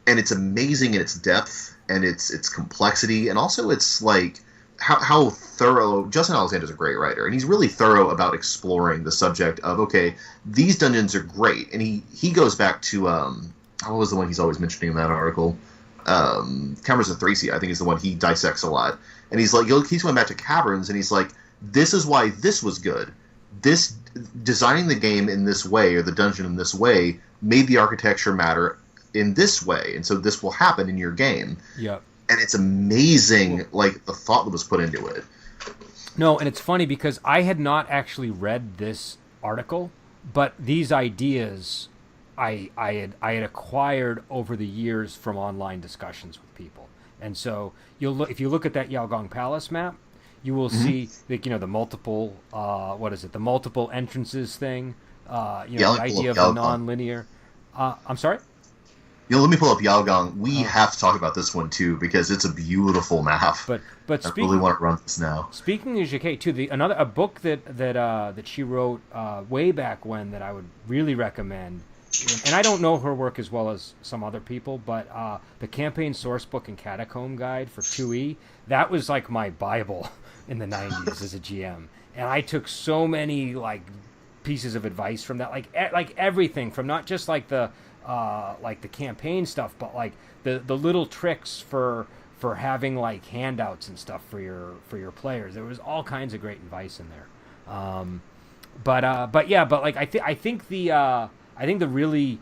And it's amazing in its depth and its complexity, and also it's like how thorough. Justin Alexander's a great writer, and he's really thorough about exploring the subject of, okay, these dungeons are great. And he goes back to, what was the one he's always mentioning in that article? Caverns of Thracia, I think, is the one he dissects a lot. And he's like, he's going back to Caverns, and he's like, this is why this was good. This, designing the game in this way, or the dungeon in this way, made the architecture matter, in this way, and so this will happen in your game. Yep. And it's amazing, like, the thought that was put into it. No, and it's funny because I had not actually read this article, but these ideas I had acquired over the years from online discussions with people. And so if you look at that Yaogong Palace map, you will see the multiple the multiple entrances thing. The idea of the non-linear. I'm sorry. Let me pull up Yaogong. We have to talk about this one too because it's a beautiful map. But I really want to run this now. Speaking of Jacquet too, a book that she wrote way back when that I would really recommend. And I don't know her work as well as some other people, but the Campaign Sourcebook and Catacomb Guide for 2E, that was like my Bible in the 90s as a GM. And I took so many like pieces of advice from that, like everything from not just like the campaign stuff, but like the little tricks for having like handouts and stuff for your players. There was all kinds of great advice in there. I think the really,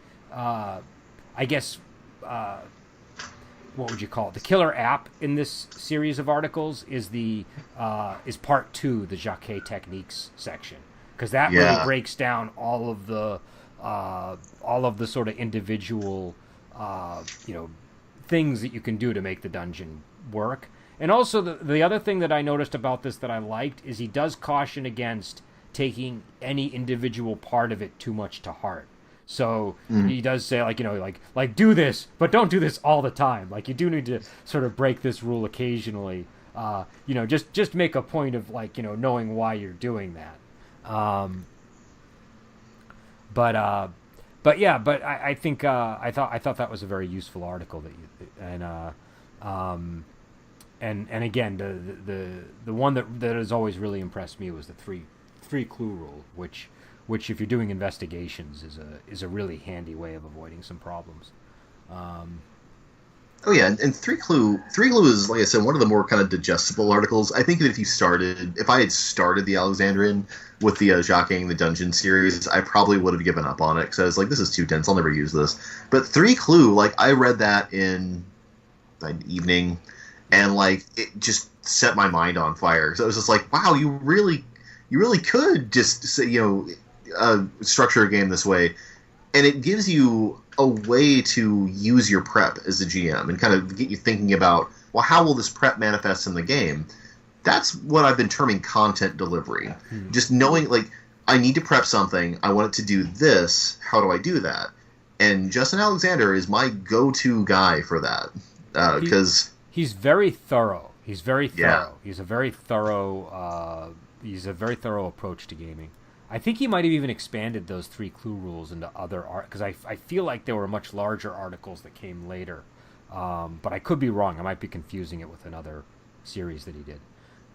what would you call it? The killer app in this series of articles is part 2, the Jacquet techniques section, because that really breaks down all of the sort of individual, things that you can do to make the dungeon work. And also the other thing that I noticed about this that I liked is he does caution against taking any individual part of it too much to heart. So he does say, like do this, but don't do this all the time. Like, you do need to sort of break this rule occasionally. Just make a point of knowing why you're doing that. But I think I thought that was a very useful article and again the one that has always really impressed me was the three clue rule, which if you're doing investigations is a really handy way of avoiding some problems. And three clue is, like I said, one of the more kind of digestible articles. I think that if I had started the Alexandrian with the Jacquet the Dungeon series, I probably would have given up on it because I was like, this is too dense, I'll never use this. But three clue, like, I read that in an evening, and like it just set my mind on fire. So it was just like, wow, you really could just say, structure a game this way, and it gives you a way to use your prep as a GM and kind of get you thinking about, well, how will this prep manifest in the game? That's what I've been terming content delivery. Just knowing, like, I need to prep something, I want it to do this, how do I do that? And Justin Alexander is my go-to guy for that, because he's very thorough. He's very thorough. Yeah. He's a very thorough approach to gaming. I think he might have even expanded those three clue rules into other art, because I feel like there were much larger articles that came later, but I could be wrong. I might be confusing it with another series that he did.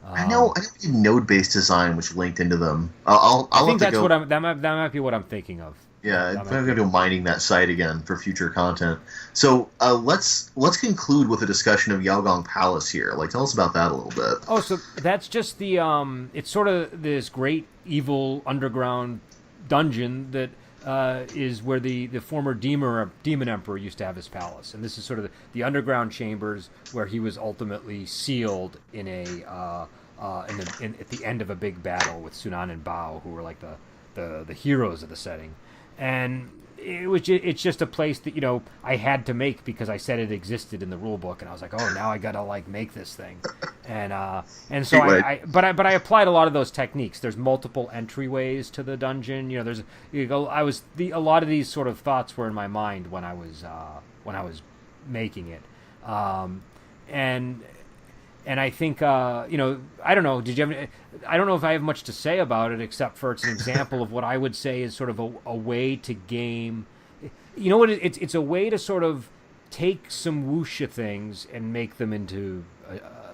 I know he did node-based design, which linked into them. I think that's that might be what I'm thinking of. Yeah, I'm going to go mining that site again for future content. So let's conclude with a discussion of Yaogong Palace here. Like, tell us about that a little bit. Oh, so that's just the it's sort of this great evil underground dungeon that is where the former demon emperor used to have his palace, and this is sort of the underground chambers where he was ultimately sealed in at the end of a big battle with Sunan and Bao, who were like the heroes of the setting. And it's just a place that I had to make because I said it existed in the rule book, and I was like, oh, now I gotta like make this thing, and so I applied a lot of those techniques. There's multiple entryways to the dungeon. A lot of these sort of thoughts were in my mind when I was making it, and I think, I don't know. I don't know if I have much to say about it, except for it's an example of what I would say is sort of a way to game. You know what? It's a way to sort of take some wuxia things and make them into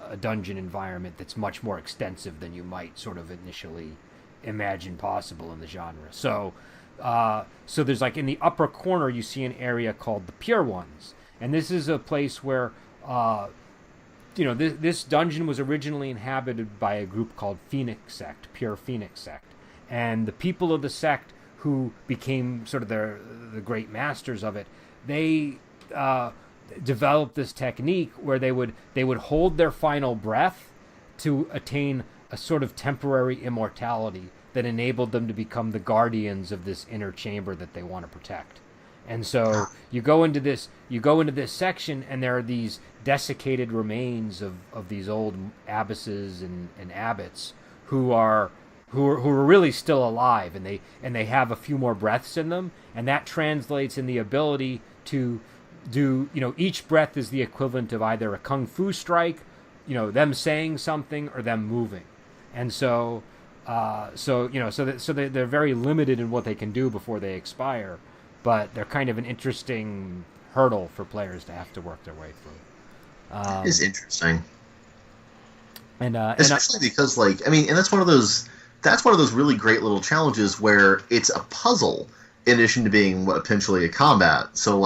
a dungeon environment that's much more extensive than you might sort of initially imagine possible in the genre. So there's like in the upper corner, you see an area called the Pure Ones. And this is a place where, this dungeon was originally inhabited by a group called Phoenix Sect, Pure Phoenix Sect. And the people of the sect who became sort of the great masters of it, they developed this technique where they would hold their final breath to attain a sort of temporary immortality that enabled them to become the guardians of this inner chamber that they want to protect. And so you go into this section, and there are these desiccated remains of these old abbesses and abbots who are really still alive, and they have a few more breaths in them, and that translates in the ability to do, each breath is the equivalent of either a kung fu strike, them saying something, or them moving. And so they're very limited in what they can do before they expire, but they're kind of an interesting hurdle for players to have to work their way through. It's interesting, and especially because, and that's one of those really great little challenges where it's a puzzle in addition to being potentially a combat. So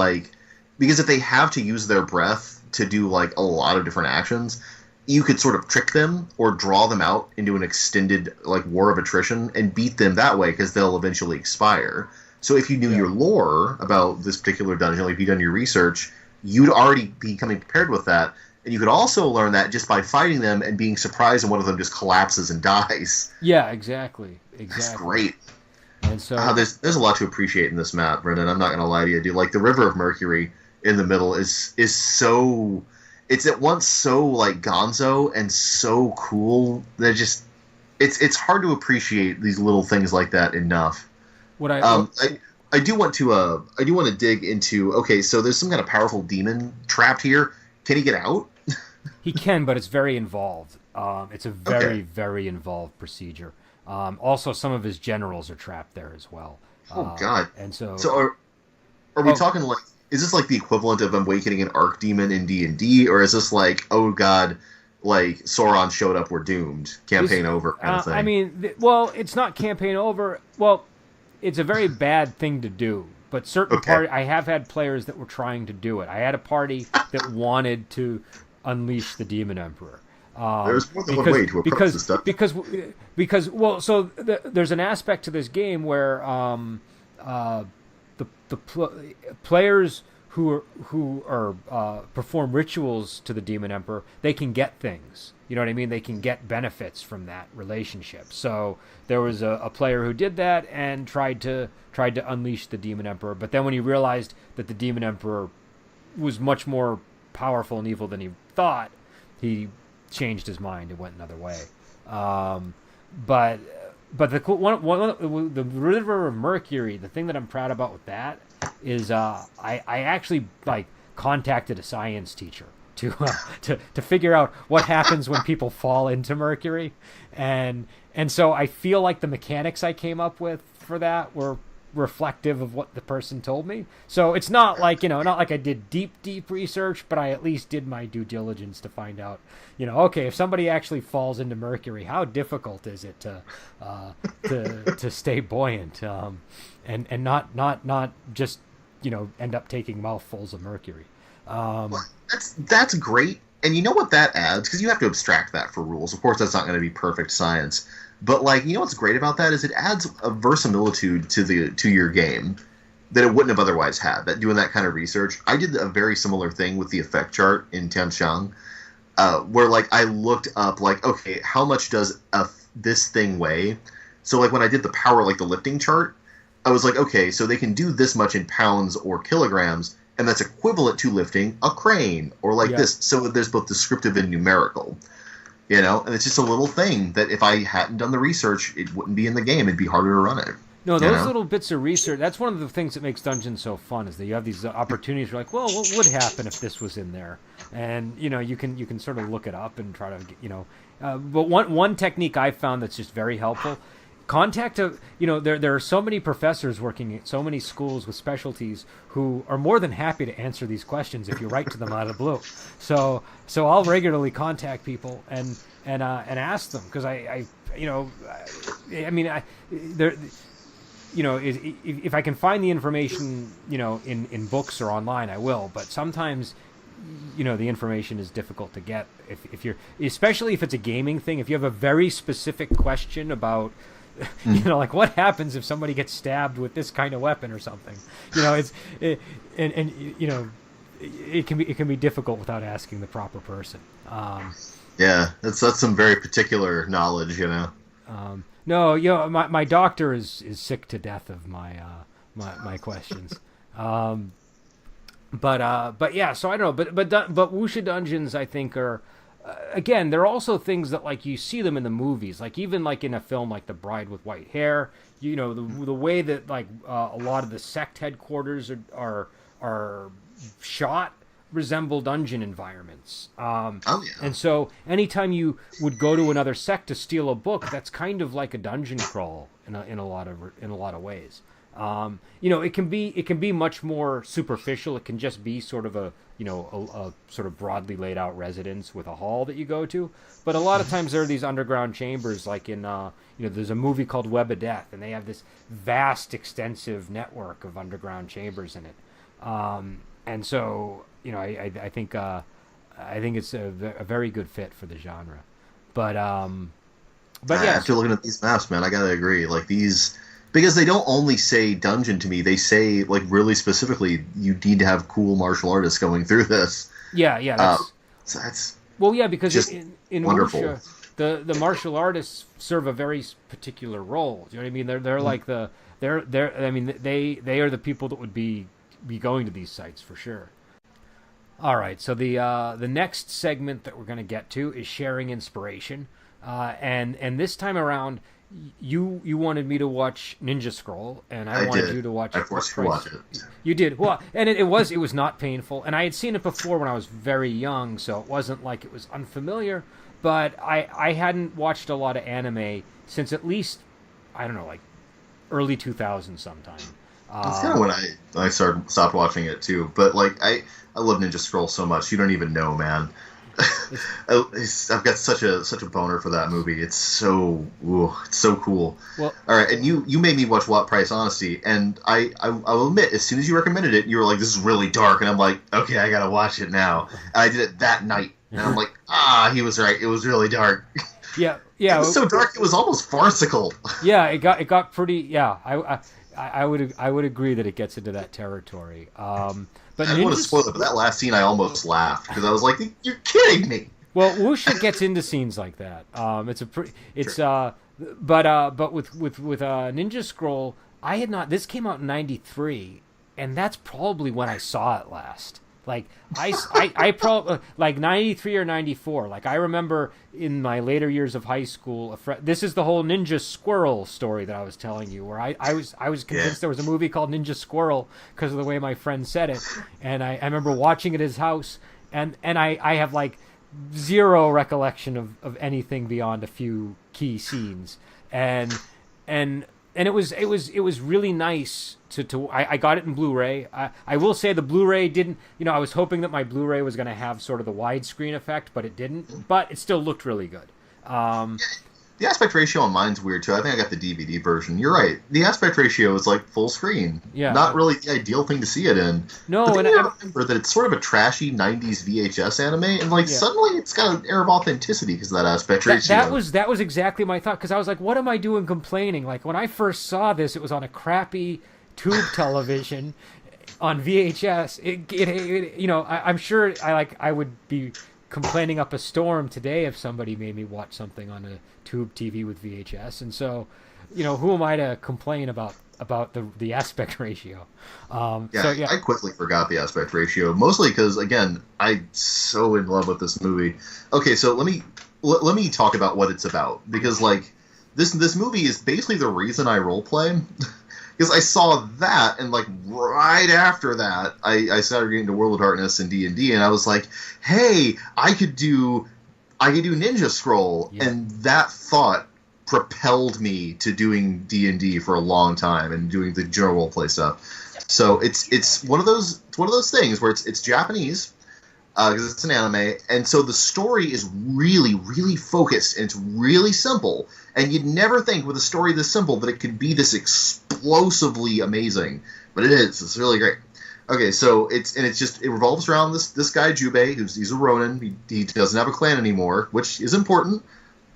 because if they have to use their breath to do a lot of different actions, you could sort of trick them or draw them out into an extended war of attrition and beat them that way, because they'll eventually expire. So if you knew your lore about this particular dungeon, if you'd done your research, you'd already be coming prepared with that. And you could also learn that just by fighting them and being surprised when one of them just collapses and dies. Yeah, exactly. That's great. And so there's a lot to appreciate in this map, Brendan. I'm not going to lie to you, dude. The River of Mercury in the middle is so... It's at once so gonzo and so cool that it's hard to appreciate these little things like that enough. I do want to dig into, okay, so there's some kind of powerful demon trapped here. Can he get out? He can, but it's very involved. It's a very involved procedure. Also, some of his generals are trapped there as well. Oh God! And so are we talking is this the equivalent of awakening an archdemon in D&D, or is this oh God, Sauron showed up, we're doomed, campaign over kind of thing? I mean, it's not campaign over. Well, it's a very bad thing to do. But certain I have had players that were trying to do it. I had a party that wanted to unleash the Demon Emperor. There's more than one way to approach this stuff. There's an aspect to this game where players who perform rituals to the Demon Emperor, they can get things. You know what I mean? They can get benefits from that relationship. So there was a player who did that and tried to unleash the Demon Emperor, but then when he realized that the Demon Emperor was much more powerful and evil than he thought, he changed his mind and went another way. But the River of Mercury, the thing that I'm proud about with that is I actually contacted a science teacher to figure out what happens when people fall into Mercury, and so I feel like the mechanics I came up with for that were reflective of what the person told me. So it's not not like I did deep research, but I at least did my due diligence to find out, okay, if somebody actually falls into Mercury, how difficult is it to stay buoyant, and not just end up taking mouthfuls of mercury. That's great, and you know what that adds, because you have to abstract that for rules. Of course, that's not going to be perfect science. But what's great about that is it adds a verisimilitude to your game that it wouldn't have otherwise had. That doing that kind of research, I did a very similar thing with the effect chart in Tianxiang, where I looked up okay, how much does this thing weigh? So when I did the power the lifting chart, I was okay, so they can do this much in pounds or kilograms, and that's equivalent to lifting a crane or this. So there's both descriptive and numerical. And it's just a little thing that if I hadn't done the research, it wouldn't be in the game. It'd be harder to run it. No, those little bits of research, that's one of the things that makes Dungeons so fun, is that you have these opportunities where well, what would happen if this was in there? And, you can sort of look it up and try to, but one technique I found that's just very helpful, there are so many professors working at so many schools with specialties who are more than happy to answer these questions if you write to them out of the blue. So I'll regularly contact people and ask them, because if I can find the information, in books or online, I will. But sometimes, the information is difficult to get if you're, especially if it's a gaming thing. If you have a very specific question about, what happens if somebody gets stabbed with this kind of weapon or something, it can be difficult without asking the proper person. Yeah, that's some very particular knowledge, you know. No, my doctor is sick to death of my questions. But yeah, so I don't know, but Wuxia Dungeons I think are again, they're also things that like you see them in the movies, like even like in a film like The Bride with White Hair, the way that like a lot of the sect headquarters are shot resemble dungeon environments. Oh yeah. And so anytime you would go to another sect to steal a book, that's kind of like a dungeon crawl in a lot of ways. It can be much more superficial. It can just be sort of a sort of broadly laid out residence with a hall that you go to. But a lot of times there are these underground chambers, like in there's a movie called Web of Death, and they have this vast, extensive network of underground chambers in it. And so I think it's a very good fit for the genre. But yeah. After looking at these maps, man, I gotta agree. Like these. Because they don't only say dungeon to me, they say, like, really specifically, you need to have cool martial artists going through this. Yeah. So that's well, yeah, because just in wonderful. Wuxia, the martial artists serve a very particular role. Do you know what I mean? They're like they are the people that would be going to these sites for sure. All right, so the next segment that we're going to get to is sharing inspiration, and this time around. You wanted me to watch Ninja Scroll, and I wanted you to watch. I forced you to watch it. You did well, and it was not painful. And I had seen it before when I was very young, so it wasn't like it was unfamiliar. But I hadn't watched a lot of anime since at least I don't know, like early 2000s sometime. That's kind of when I stopped watching it too. But like I love Ninja Scroll so much, you don't even know, man. I've got such a boner for that movie. It's so cool. Well, all right, and you made me watch What Price Honesty, and I will admit, as soon as you recommended it, you were like, "This is really dark," and I'm like, "Okay, I gotta watch it now." And I did it that night, and I'm like, he was right. It was really dark. Yeah. It was so dark, it was almost farcical. Yeah, it got pretty. Yeah, I would agree that it gets into that territory. But I don't want to spoil it, but that last scene I almost laughed because I was like, "You're kidding me!" Well, Wuxia gets into scenes like that. But with Ninja Scroll, I had not. This came out in '93, and that's probably when I saw it last. Like I probably like 93 or 94. Like I remember in my later years of high school, this is the whole Ninja Squirrel story that I was telling you, where I was convinced there was a movie called Ninja Squirrel because of the way my friend said it, and I remember watching it at his house, and I have like zero recollection of anything beyond a few key scenes, and it was really nice to I got it in Blu-ray. I will say the Blu-ray didn't, I was hoping that my Blu-ray was going to have sort of the widescreen effect, but it didn't. But it still looked really good. The aspect ratio on mine's weird too. I think I got the DVD version. You're right. The aspect ratio is like full screen. Yeah. Not really the ideal thing to see it in. No, but and I remember that it's sort of a trashy '90s VHS anime, and like suddenly it's got an air of authenticity because of that aspect ratio. That was exactly my thought, because I was like, what am I doing complaining? Like when I first saw this, it was on a crappy tube television on VHS. I'm sure I would be complaining up a storm today if somebody made me watch something on a tube TV with VHS. And so, who am I to complain about the aspect ratio? I quickly forgot the aspect ratio, mostly because again, I'm so in love with this movie. Okay, so let me talk about what it's about, because like this movie is basically the reason I roleplay. Because I saw that, and like right after that, I started getting into World of Darkness and D&D, and I was like, "Hey, I could do Ninja Scroll," and that thought propelled me to doing D&D for a long time and doing the general roleplay stuff. So it's one of those things where it's Japanese because it's an anime, and so the story is really, really focused, and it's really simple. And you'd never think with a story this simple that it could be this explosively amazing, but it is. It's really great. Okay, so it revolves around this guy Jubei, he's a Ronin. He doesn't have a clan anymore, which is important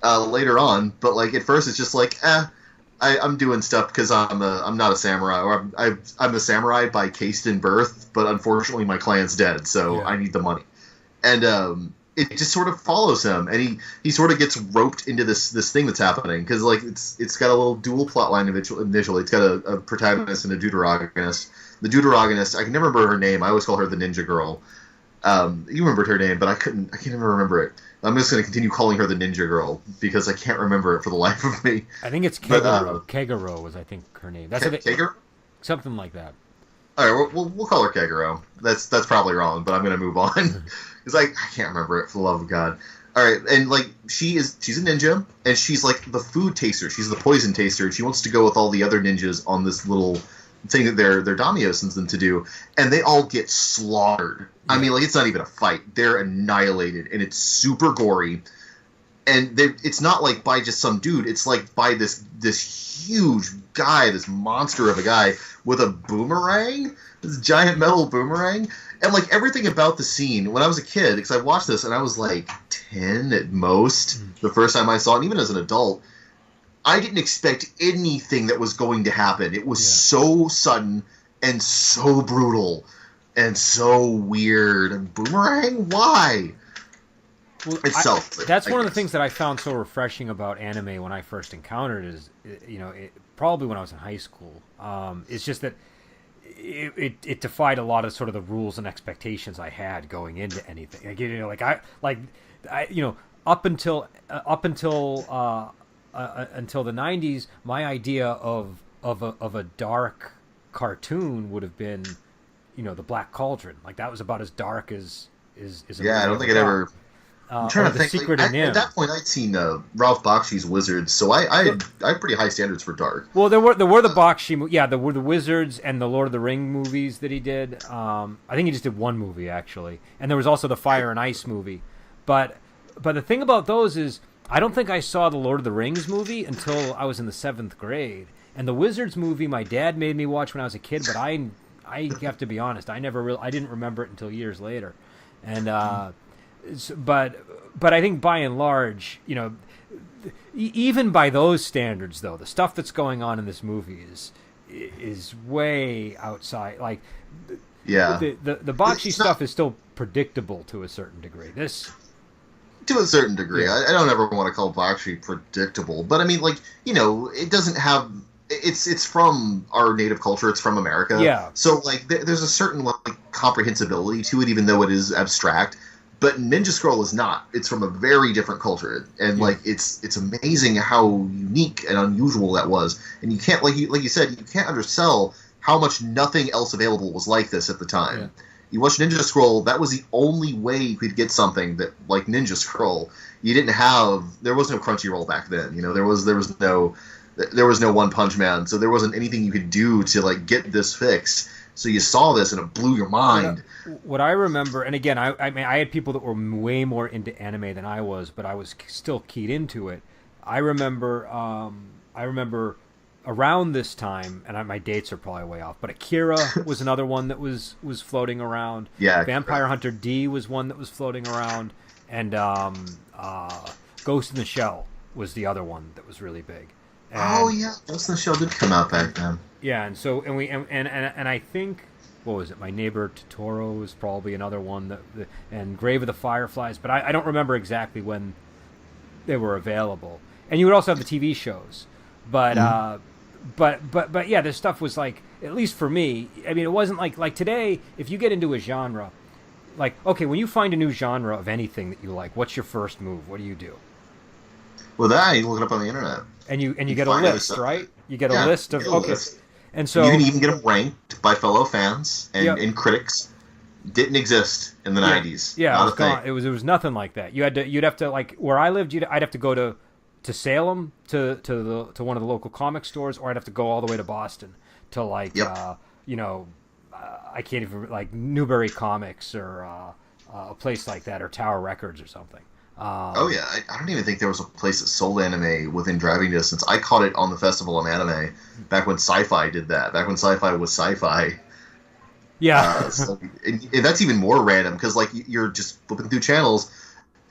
later on. But like at first, it's just like I'm doing stuff because I'm not a samurai, or I'm a samurai by caste and birth, but unfortunately my clan's dead, so I need the money. And it just sort of follows him, and he sort of gets roped into this thing that's happening, because like it's got a little dual plot line initially. It's got a protagonist and a deuteragonist. The deuteragonist, I can never remember her name. I always call her the ninja girl. You remembered her name, but I can't even remember it. I'm just going to continue calling her the ninja girl because I can't remember it for the life of me. I think it's Kegaro. Kegaro was, I think, her name. That's Kegaro? Something like that. All right, we'll call her Kegaro. That's probably wrong, but I'm going to move on because I can't remember it for the love of God. All right, and like she's a ninja, and she's like the food taster. She's the poison taster, and she wants to go with all the other ninjas on this little thing that their daimyo sends them to do, and they all get slaughtered. I mean, like, it's not even a fight. They're annihilated, and it's super gory. And it's not like by just some dude. It's like by this huge guy, this monster of a guy with a boomerang, this giant metal boomerang. And like everything about the scene, when I was a kid, because I watched this and I was like 10 at most the first time I saw it, and even as an adult, I didn't expect anything that was going to happen. It was so sudden and so brutal and so weird. And boomerang? Why? Well, that's one of the things that I found so refreshing about anime when I first encountered it, is, probably when I was in high school. It's just that it defied a lot of sort of the rules and expectations I had going into anything. Up until the 90s, my idea of a dark cartoon would have been, the Black Cauldron. Like, that was about as dark as I don't think it ever. I'm trying to think. At that point, I'd seen Ralph Bakshi's Wizards, so I had pretty high standards for dark. Well, there were the Bakshi, there were the Wizards and the Lord of the Ring movies that he did. I think he just did one movie actually, and there was also the Fire and Ice movie. But the thing about those is, I don't think I saw the Lord of the Rings movie until I was in the 7th grade, and the Wizards movie my dad made me watch when I was a kid, but I have to be honest, I didn't remember it until years later, and. But I think by and large, even by those standards, though, the stuff that's going on in this movie is way outside. Like, the Bakshi stuff is still predictable to a certain degree. To a certain degree, I don't ever want to call Bakshi predictable, but I mean, like, it doesn't have. It's from our native culture. It's from America. Yeah. So like, there's a certain like comprehensibility to it, even though it is abstract. But Ninja Scroll is not. It's from a very different culture, and like it's amazing how unique and unusual that was. And you can't, like you said, you can't undersell how much nothing else available was like this at the time. Yeah. You watch Ninja Scroll, that was the only way you could get something that like Ninja Scroll. You didn't have. There was no Crunchyroll back then. There was no One Punch Man, so there wasn't anything you could do to like get this fix. So you saw this and it blew your mind. What I remember, and again, I mean, I had people that were way more into anime than I was, but I was still keyed into it. I remember around this time, and my dates are probably way off, but Akira was another one that was floating around. Yeah, Vampire Hunter D was one that was floating around, and Ghost in the Shell was the other one that was really big. And, Ghost in the Shell did come out back then. Yeah, and so and I think, what was it? My Neighbor Totoro was probably another one and Grave of the Fireflies, but I don't remember exactly when they were available. And you would also have the TV shows, but yeah, this stuff was like, at least for me, I mean, it wasn't like today. If you get into a genre, like, okay, when you find a new genre of anything that you like, what's your first move? What do you do? Well, you look it up on the internet, and you get a list, right? You get a list of list. And so you can even get them ranked by fellow fans and critics. Didn't exist in the 90s. Yeah, it was gone. It was nothing like that. You'd have to, like, where I lived, I'd have to go to Salem to one of the local comic stores, or I'd have to go all the way to Boston to like I can't even, like, Newbury Comics or a place like that, or Tower Records or something. I don't even think there was a place that sold anime within driving distance. I caught it on the Festival of Anime back when Sci-Fi did that. Back when Sci-Fi was Sci-Fi. Yeah. And that's even more random because, like, you're just flipping through channels,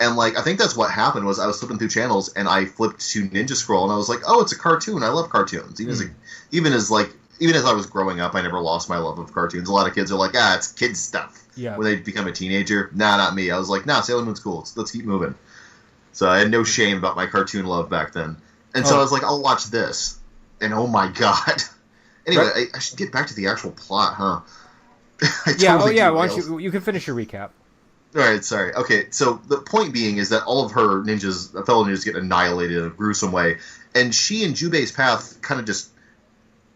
And like I think that's what happened was I was flipping through channels and I flipped to Ninja Scroll and I was like, oh, it's a cartoon. I love cartoons. Even as I was growing up, I never lost my love of cartoons. A lot of kids are like, it's kids stuff. Yeah. When they become a teenager, not me. I was like, Sailor Moon's cool. Let's keep moving. So I had no shame about my cartoon love back then. And so I was like, I'll watch this. And oh my god. Anyway, right. I should get back to the actual plot, huh? Why don't you can finish your recap. All right, sorry. Okay, so the point being is that all of her fellow ninjas get annihilated in a gruesome way. And she and Jubei's path kind of just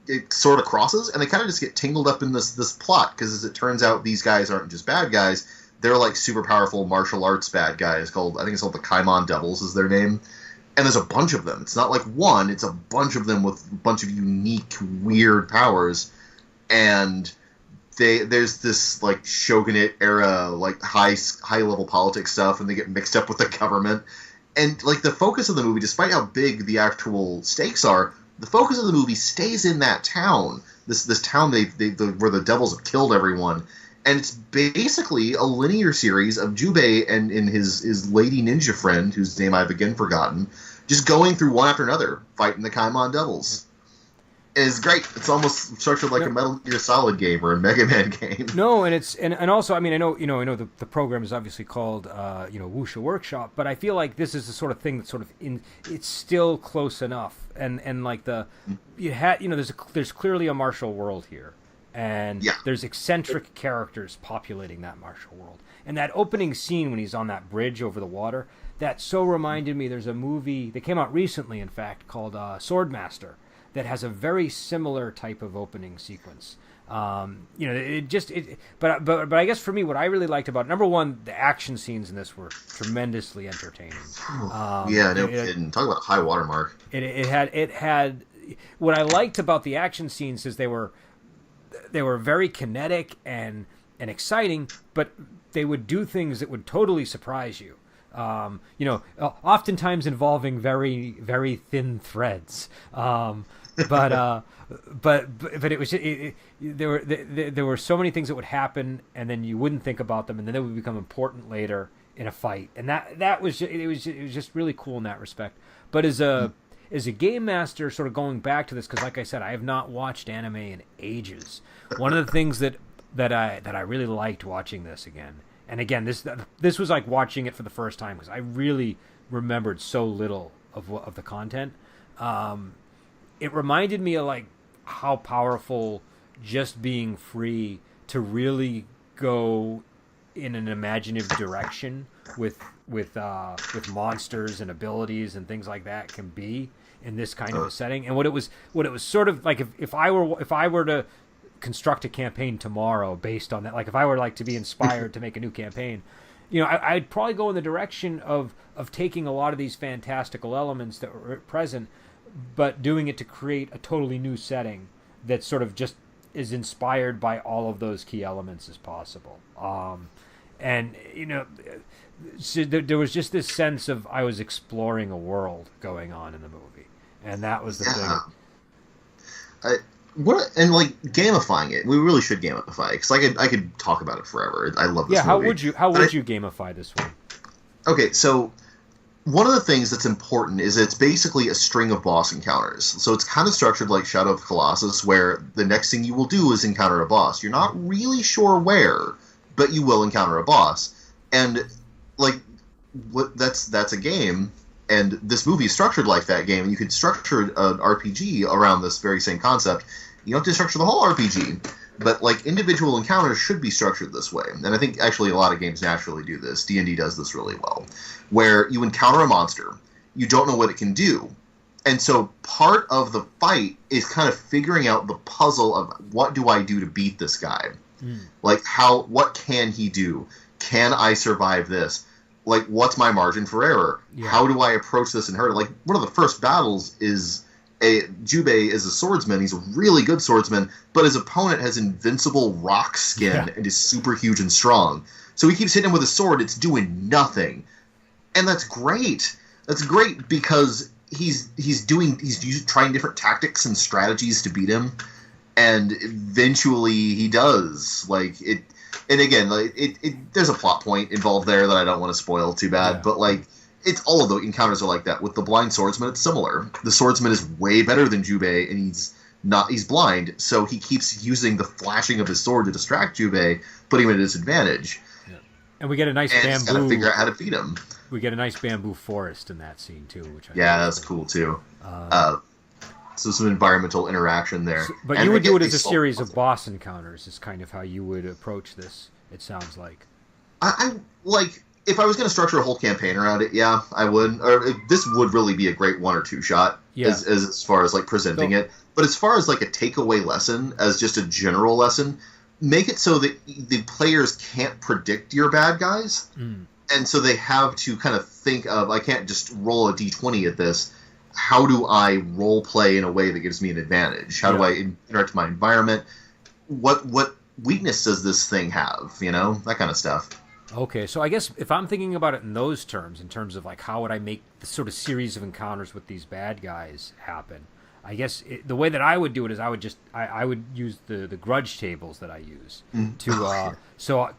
it sort of crosses, and they kind of just get tangled up in this plot, because as it turns out, these guys aren't just bad guys, they're like super powerful martial arts bad guys I think it's called the Kaimon Devils is their name, and there's a bunch of them. It's not like one, it's a bunch of them with a bunch of unique, weird powers, and there's this like shogunate era, like high level politics stuff, and they get mixed up with the government, and like the focus of the movie, despite how big the actual stakes are, the focus of the movie stays in that town, this town where the devils have killed everyone, and it's basically a linear series of Jubei and his lady ninja friend, whose name I've again forgotten, just going through one after another, fighting the Kaimon Devils. It's great. It's almost structured like a Metal Gear Solid game or a Mega Man game. No, and it's and also I mean I know the program is obviously called Wuxia Workshop, but I feel like this is the sort of thing that's sort of it's still close enough, and like there's clearly a martial world here, and there's eccentric characters populating that martial world, and that opening scene when he's on that bridge over the water, that so reminded me. There's a movie that came out recently, in fact, called Swordmaster, that has a very similar type of opening sequence. But I guess for me, what I really liked about it, number one, the action scenes in this were tremendously entertaining. Kidding. Talk about high watermark. It had what I liked about the action scenes is they were very kinetic and exciting, but they would do things that would totally surprise you. Oftentimes involving very, very thin threads. But it was there were so many things that would happen, and then you wouldn't think about them, and then they would become important later in a fight, and that was just really cool in that respect. But as a game master, sort of going back to this, because like I said, I have not watched anime in ages. One of the things that I really liked watching this again, and again this was like watching it for the first time, because I really remembered so little of the content. It reminded me of like how powerful just being free to really go in an imaginative direction with monsters and abilities and things like that can be in this kind of a setting. And what it was sort of like if I were to construct a campaign tomorrow based on that, like if I were like to be inspired to make a new campaign, I'd probably go in the direction of taking a lot of these fantastical elements that were present, but doing it to create a totally new setting that sort of just is inspired by all of those key elements as possible. So there was just this sense of I was exploring a world going on in the movie, and that was the thing. Gamifying it? We really should gamify it, because I could talk about it forever. I love this movie. How would you gamify this one? Okay, so one of the things that's important is it's basically a string of boss encounters. So it's kind of structured like Shadow of the Colossus, where the next thing you will do is encounter a boss. You're not really sure where, but you will encounter a boss. And like that's a game, and this movie is structured like that game, and you could structure an RPG around this very same concept. You don't have to structure the whole RPG, but like individual encounters should be structured this way. And I think actually a lot of games naturally do this. D&D does this really well, where you encounter a monster, you don't know what it can do, and so part of the fight is kind of figuring out the puzzle of what do I do to beat this guy. Like what can he do? Can I survive this? Like, what's my margin for error? How do I approach this and hurt it? Like, one of the first battles is Jubei is a swordsman. He's a really good swordsman, but his opponent has invincible rock skin and is super huge and strong. So he keeps hitting him with a sword. It's doing nothing, and that's great. That's great because he's trying different tactics and strategies to beat him, and eventually he does. Like it. And again, like there's a plot point involved there that I don't want to spoil too bad, but like it's all of the encounters are like that. With the blind swordsman, it's similar. The swordsman is way better than Jubei, and he's blind, so he keeps using the flashing of his sword to distract Jubei, putting him at a disadvantage. Yeah. And we get a nice bamboo. And got to figure out how to beat him. We get a nice bamboo forest in that scene too, which that's cool too. So some environmental interaction there. But you would do it as a series of boss encounters. Is kind of how you would approach this. It sounds like. I like if I was going to structure a whole campaign around it. Yeah, I would. Or this would really be a great 1 or 2 shot as far as like presenting it. But as far as like a takeaway lesson, as just a general lesson, make it so that the players can't predict your bad guys. And so they have to kind of think of, I can't just roll a d20 at this. How do I role play in a way that gives me an advantage? How do I interact with my environment? What weakness does this thing have? You know, that kind of stuff. Okay, so I guess if I'm thinking about it in those terms, in terms of like how would I make the sort of series of encounters with these bad guys happen, I guess the way that I would do it is I would use the grudge tables that I use to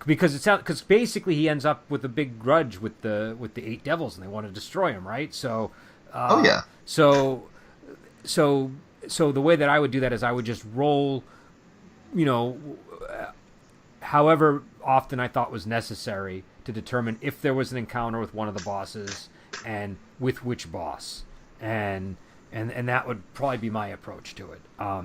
because basically he ends up with a big grudge with the 8 devils and they want to destroy him, right? So So the way that I would do that is I would just roll, however often I thought was necessary to determine if there was an encounter with one of the bosses and with which boss, and that would probably be my approach to it,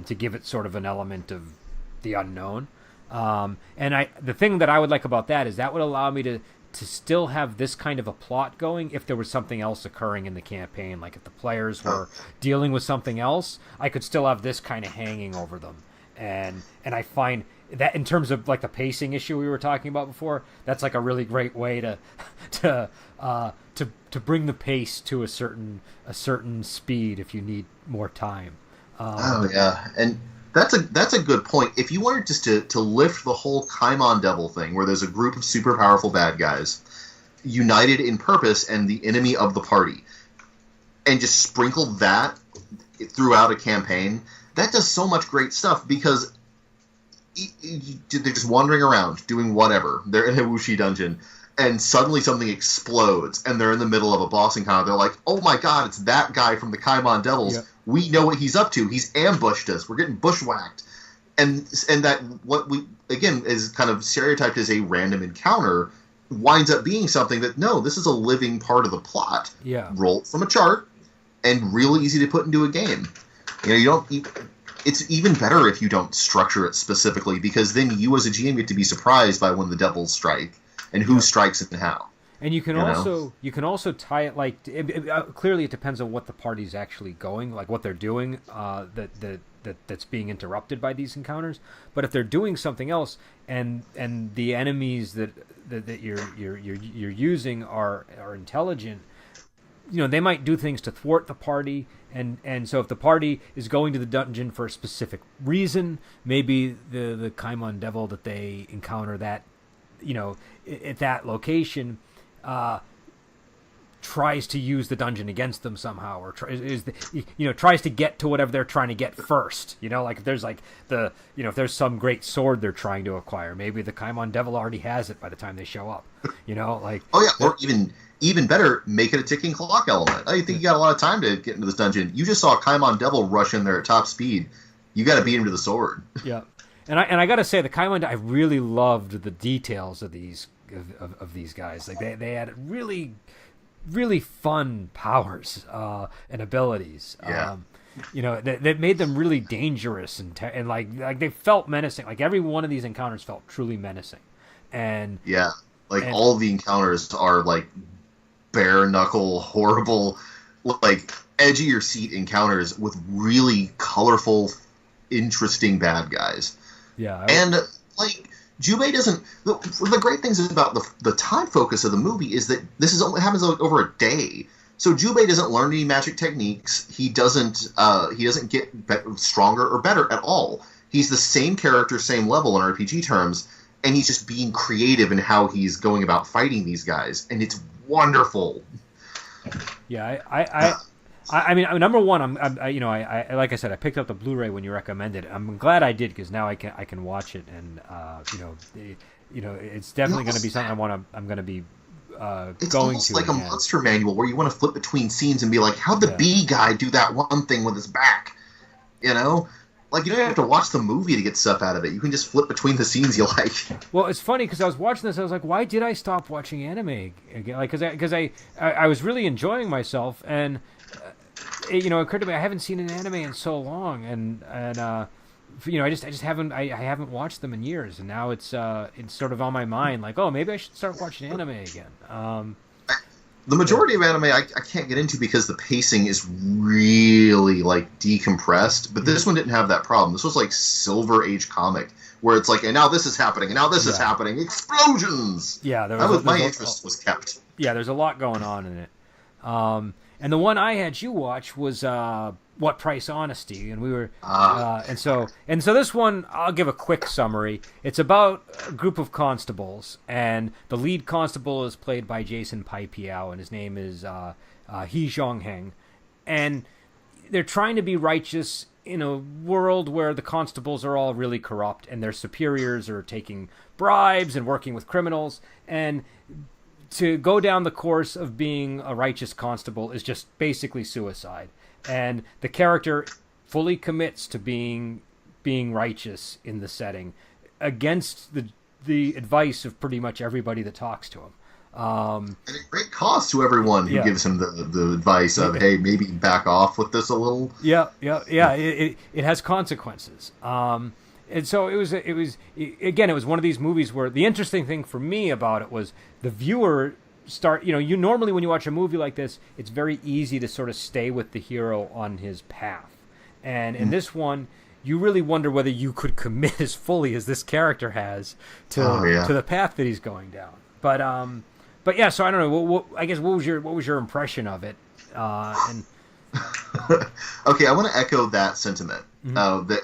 to give it sort of an element of the unknown. The thing that I would like about that is that would allow me to still have this kind of a plot going if there was something else occurring in the campaign. Like if the players were dealing with something else, I could still have this kind of hanging over them. And I find that in terms of like the pacing issue we were talking about before, that's like a really great way to bring the pace to a certain speed if you need more time. And that's a good point. If you wanted just to lift the whole Kaimon Devil thing, where there's a group of super powerful bad guys united in purpose and the enemy of the party, and just sprinkle that throughout a campaign, that does so much great stuff because they're just wandering around doing whatever. They're in a Wuxia dungeon, and suddenly something explodes, and they're in the middle of a boss encounter. They're like, "Oh my god, it's that guy from the Kaimon Devils." Yep. We know what he's up to. He's ambushed us. We're getting bushwhacked. And that what we, again, is kind of stereotyped as a random encounter winds up being something that, no, this is a living part of the plot. Yeah. Roll from a chart and really easy to put into a game. It's even better if you don't structure it specifically, because then you as a GM get to be surprised by when the devils strike and who strikes and how. And you can also tie it like clearly it depends on what the party's actually going, like what they're doing, that's being interrupted by these encounters. But if they're doing something else and the enemies that you're using are intelligent, they might do things to thwart the party. And so if the party is going to the dungeon for a specific reason, maybe the Kaimon Devil that they encounter that at that location tries to use the dungeon against them somehow, or tries to get to whatever they're trying to get first. Like if there's if there's some great sword they're trying to acquire, maybe the Kaimon Devil already has it by the time they show up. Or even better, make it a ticking clock element. I think you got a lot of time to get into this dungeon. You just saw a Kaimon Devil rush in there at top speed. You got to beat him to the sword. Yeah, and I got to say, the Kaimon, I really loved the details of these guys. Like they had really, really fun powers and abilities. Yeah. That made them really dangerous and like they felt menacing. Like every one of these encounters felt truly menacing. And all of the encounters are like bare knuckle, horrible, like edge of your seat encounters with really colorful, interesting bad guys. Yeah. And like Jubei doesn't. The great things about the time focus of the movie is that this happens over a day. So Jubei doesn't learn any magic techniques. He doesn't get stronger or better at all. He's the same character, same level in RPG terms, and he's just being creative in how he's going about fighting these guys, and it's wonderful. Yeah, I mean, number one, I like I said, I picked up the Blu-ray when you recommended it. I'm glad I did, because now I can watch it, and it's definitely going to be something I'm going to be it's going almost to like again. a monster manual where you want to flip between scenes and be like, how'd the bee guy do that one thing with his back? Like, you don't have to watch the movie to get stuff out of it. You can just flip between the scenes you like. Well, it's funny because I was watching this. I was like, why did I stop watching anime again? Like, because I was really enjoying myself, and it occurred to me I haven't seen an anime in so long, and I just haven't watched them in years, and now it's sort of on my mind, like, oh, maybe I should start watching anime again. The majority of anime I can't get into because the pacing is really like decompressed, but this one didn't have that problem. This was like Silver Age comic where it's like, and now this is happening, and now this is happening, explosions. Yeah, my interest was kept. Yeah, there's a lot going on in it. And the one I had you watch was What Price Honesty, and we were and so this one I'll give a quick summary. It's about a group of constables, and the lead constable is played by Jason Pipiao, and his name is He Zhongheng, and they're trying to be righteous in a world where the constables are all really corrupt, and their superiors are taking bribes and working with criminals, and to go down the course of being a righteous constable is just basically suicide. And the character fully commits to being righteous in the setting against the advice of pretty much everybody that talks to him. And at great cost to everyone who gives him the advice of, hey, maybe back off with this a little. Yeah. It has consequences. And so it was one of these movies where the interesting thing for me about it was the viewer you normally when you watch a movie like this, it's very easy to sort of stay with the hero on his path. And in this one, you really wonder whether you could commit as fully as this character has to the path that he's going down. But yeah, so I don't know. I guess what was your impression of it? And okay, I want to echo that sentiment. That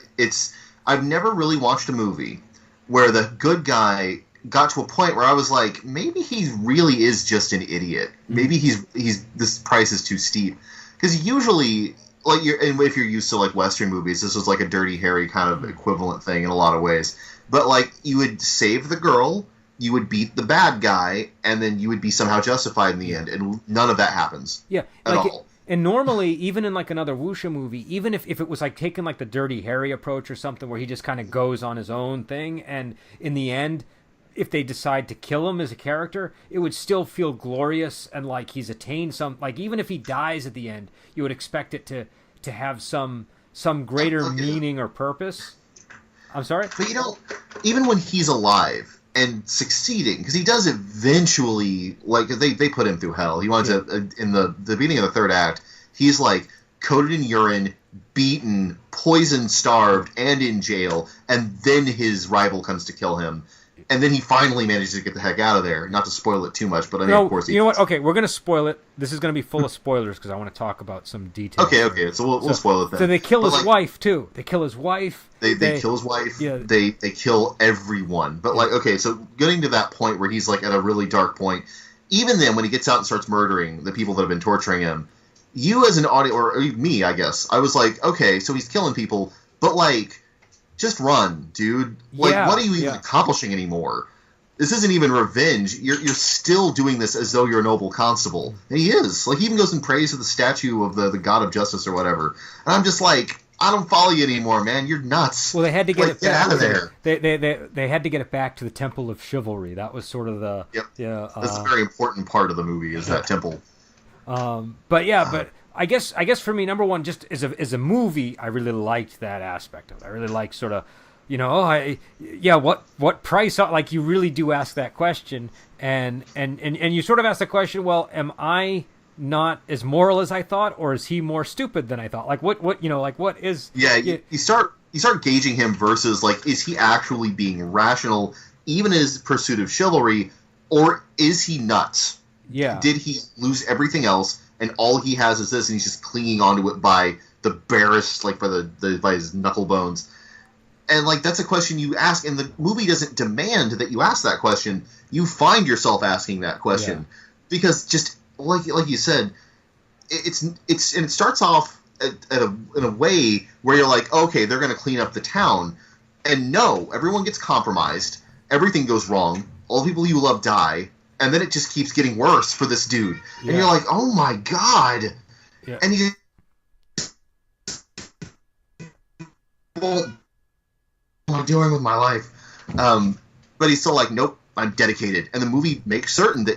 I've never really watched a movie where the good guy got to a point where I was like, maybe he really is just an idiot. Maybe he's this price is too steep. Because usually, like, if you're used to like Western movies, this was like a Dirty Harry kind of equivalent thing in a lot of ways. But like, you would save the girl, you would beat the bad guy, and then you would be somehow justified in the end. And none of that happens. Yeah, at all. And normally, even in like another Wuxia movie, even if it was like taking like the Dirty Harry approach or something where he just kind of goes on his own thing, and in the end, if they decide to kill him as a character, it would still feel glorious and like he's attained some, like even if he dies at the end, you would expect it to have some greater meaning or purpose. I'm sorry? But even when he's alive and succeeding, because he does eventually, like, they put him through hell. He wanted to, in the beginning of the third act, he's like coated in urine, beaten, poisoned, starved, and in jail, and then his rival comes to kill him. And then he finally manages to get the heck out of there. Not to spoil it too much, but I mean, of course. You know what? Okay, we're going to spoil it. This is going to be full of spoilers because I want to talk about some details. Okay. So we'll spoil it then. So they kill his wife too. They kill his wife. They kill his wife. Yeah. They kill everyone. But like, okay, so getting to that point where he's like at a really dark point, even then when he gets out and starts murdering the people that have been torturing him, you as an audience, or me, I guess, I was like, okay, so he's killing people, but like, just run, dude. Like, what are you even accomplishing anymore? This isn't even revenge. You're still doing this as though you're a noble constable. And he is. Like, he even goes and prays to the statue of the god of justice or whatever. And I'm just like, I don't follow you anymore, man. You're nuts. Well, they had to get it back. Get out of there. They had to get it back to the Temple of Chivalry. That was sort of the... Yep. Yeah. That's a very important part of the movie, is that temple. But I guess for me, number one, just as a movie, I really liked that aspect of it. I really liked sort of, what price? Like, you really do ask that question, and you sort of ask the question, well, am I not as moral as I thought, or is he more stupid than I thought? Like, what is? Yeah, you start gauging him versus, like, is he actually being rational, even in his pursuit of chivalry, or is he nuts? Yeah. Did he lose everything else, and all he has is this, and he's just clinging onto it by the barest, like, by his knuckle bones? And, like, that's a question you ask, and the movie doesn't demand that you ask that question. You find yourself asking that question. Yeah. Because just, like you said, it starts off in a way where you're like, okay, they're going to clean up the town. And no, everyone gets compromised. everything goes wrong. All the people you love die, and then it just keeps getting worse for this dude. Yeah. And you're like, oh my god. Yeah. And he what am I doing with my life? But he's still like, nope, I'm dedicated. And the movie makes certain that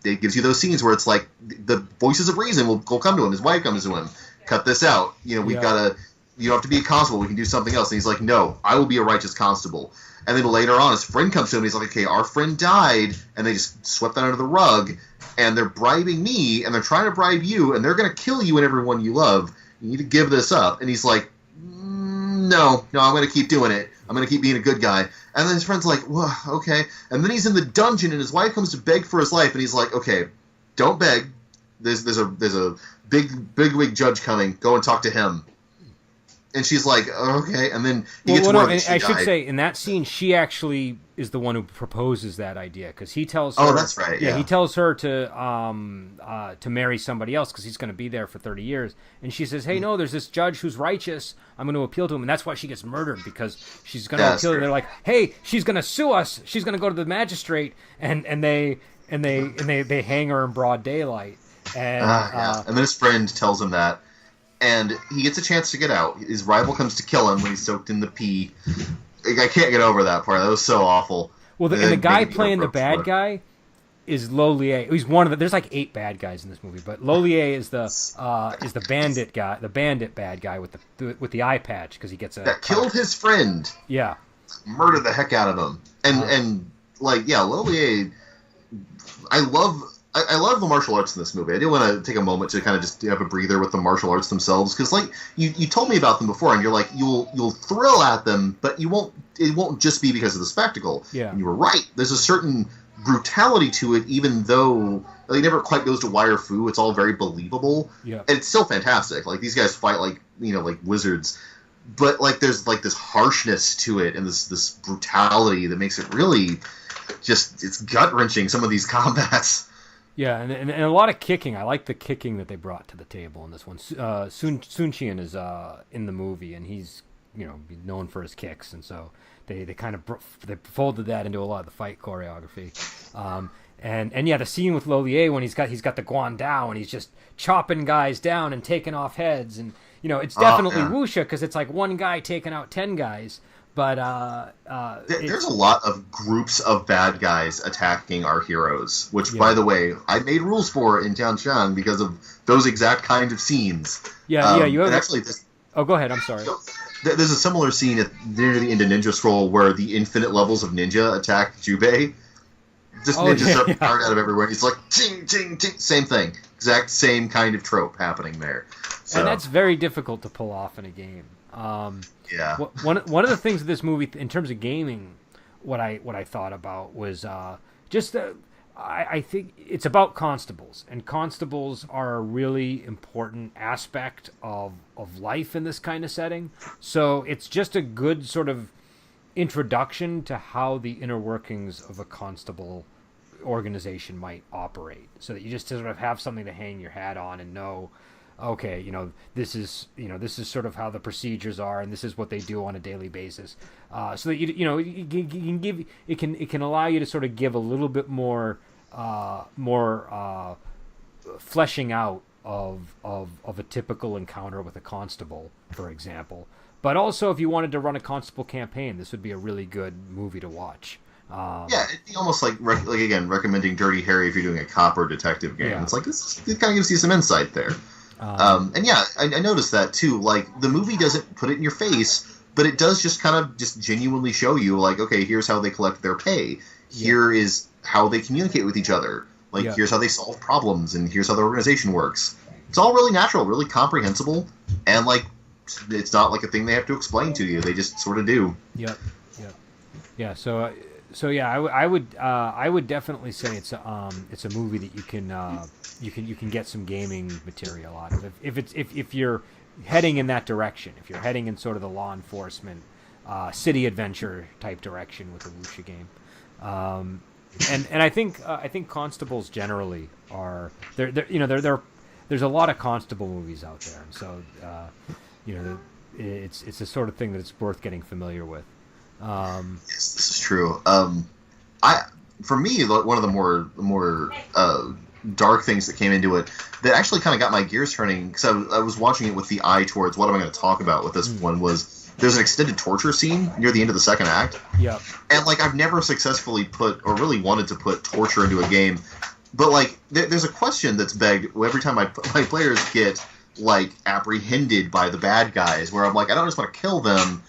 they gives you those scenes where it's like the voices of reason will come to him. His wife comes to him. Cut this out. You know, we've got to. You don't have to be a constable. We can do something else. And he's like, no, I will be a righteous constable. And then later on, his friend comes to him. And he's like, okay, our friend died, and they just swept that under the rug, and they're bribing me, and they're trying to bribe you, and they're going to kill you and everyone you love. You need to give this up. And he's like, no, I'm going to keep doing it. I'm going to keep being a good guy. And then his friend's like, well, okay. And then he's in the dungeon, and his wife comes to beg for his life, and he's like, okay, don't beg. There's a big judge coming. Go and talk to him. And she's like, okay. And then he gets word that she should say, in that scene, she actually is the one who proposes that idea, because he tells her. Oh, that's right. Yeah, he tells her to marry somebody else because he's going to be there for 30 years. And she says, hey, no, there's this judge who's righteous. I'm going to appeal to him, and that's why she gets murdered, because she's going to appeal. And they're like, hey, she's going to sue us. She's going to go to the magistrate, and they hang her in broad daylight. And and then his friend tells him that. And he gets a chance to get out. His rival comes to kill him when he's soaked in the pee. I can't get over that part. That was so awful. Well, the guy playing the bad guy is Lolier. He's one of the. There's like 8 bad guys in this movie, but Lolier is the bandit guy, the bandit bad guy with the eye patch, because he gets that killed his friend. Yeah, murdered the heck out of him. And Lolier. I love the martial arts in this movie. I do want to take a moment to kind of just have a breather with the martial arts themselves, because like you told me about them before, and you're like you'll thrill at them, but it won't just be because of the spectacle. Yeah, and you were right. There's a certain brutality to it, even though it never quite goes to wire fu. It's all very believable. Yeah, and it's still fantastic. Like these guys fight like wizards, but like there's like this harshness to it and this brutality that makes it really just it's gut wrenching. Some of these combats. Yeah, and a lot of kicking. I like the kicking that they brought to the table in this one. Sun Qian is in the movie, and he's known for his kicks, and so they kind of they folded that into a lot of the fight choreography. And the scene with Lolier when he's got the Guandao and he's just chopping guys down and taking off heads, and it's definitely wuxia, because it's like one guy taking out 10 guys. But there's a lot of groups of bad guys attacking our heroes, which, by the way, I made rules for in Tianxiang because of those exact kind of scenes. You have actually. Go ahead. I'm sorry. There's a similar scene near the end of Ninja Scroll where the infinite levels of ninja attack Jubei. Just ninjas are fired out of everywhere. He's like, ting, ting, ting. Same thing. Exact same kind of trope happening there. So. And that's very difficult to pull off in a game. One of the things of this movie, in terms of gaming, what I thought about was I think it's about constables, and constables are a really important aspect of life in this kind of setting. So it's just a good sort of introduction to how the inner workings of a constable organization might operate, so that you just sort of have something to hang your hat on and know, okay, this is sort of how the procedures are, and this is what they do on a daily basis, so that it can allow you to sort of give a little bit more fleshing out of a typical encounter with a constable, for example. But also, if you wanted to run a constable campaign, this would be a really good movie to watch. It'd be almost like again recommending Dirty Harry if you're doing a cop or detective game. Yeah. It's like it kind of gives you some insight there. I noticed that too. Like the movie doesn't put it in your face, but it does just kind of just genuinely show you, like, okay, here's how they collect their pay. Here is how they communicate with each other. Like here's how they solve problems, and here's how the organization works. It's all really natural, really comprehensible, and like it's not like a thing they have to explain to you. They just sort of do. Yep. Yeah. So I would definitely say it's a movie that you can get some gaming material out of if you're heading in that direction. If you're heading in sort of the law enforcement, city adventure type direction with a wuxia game, and I think constables generally are there's a lot of constable movies out there, and so it's the sort of thing that it's worth getting familiar with. Yes, this is true. I for me, one of the more dark things that came into it that actually kind of got my gears turning, because I was watching it with the eye towards what am I going to talk about with this one, was there's an extended torture scene near the end of the second act. Yep. And like I've never successfully put or really wanted to put torture into a game, but like there's a question that's begged every time my players get like apprehended by the bad guys, where I'm like, I don't just want to kill them,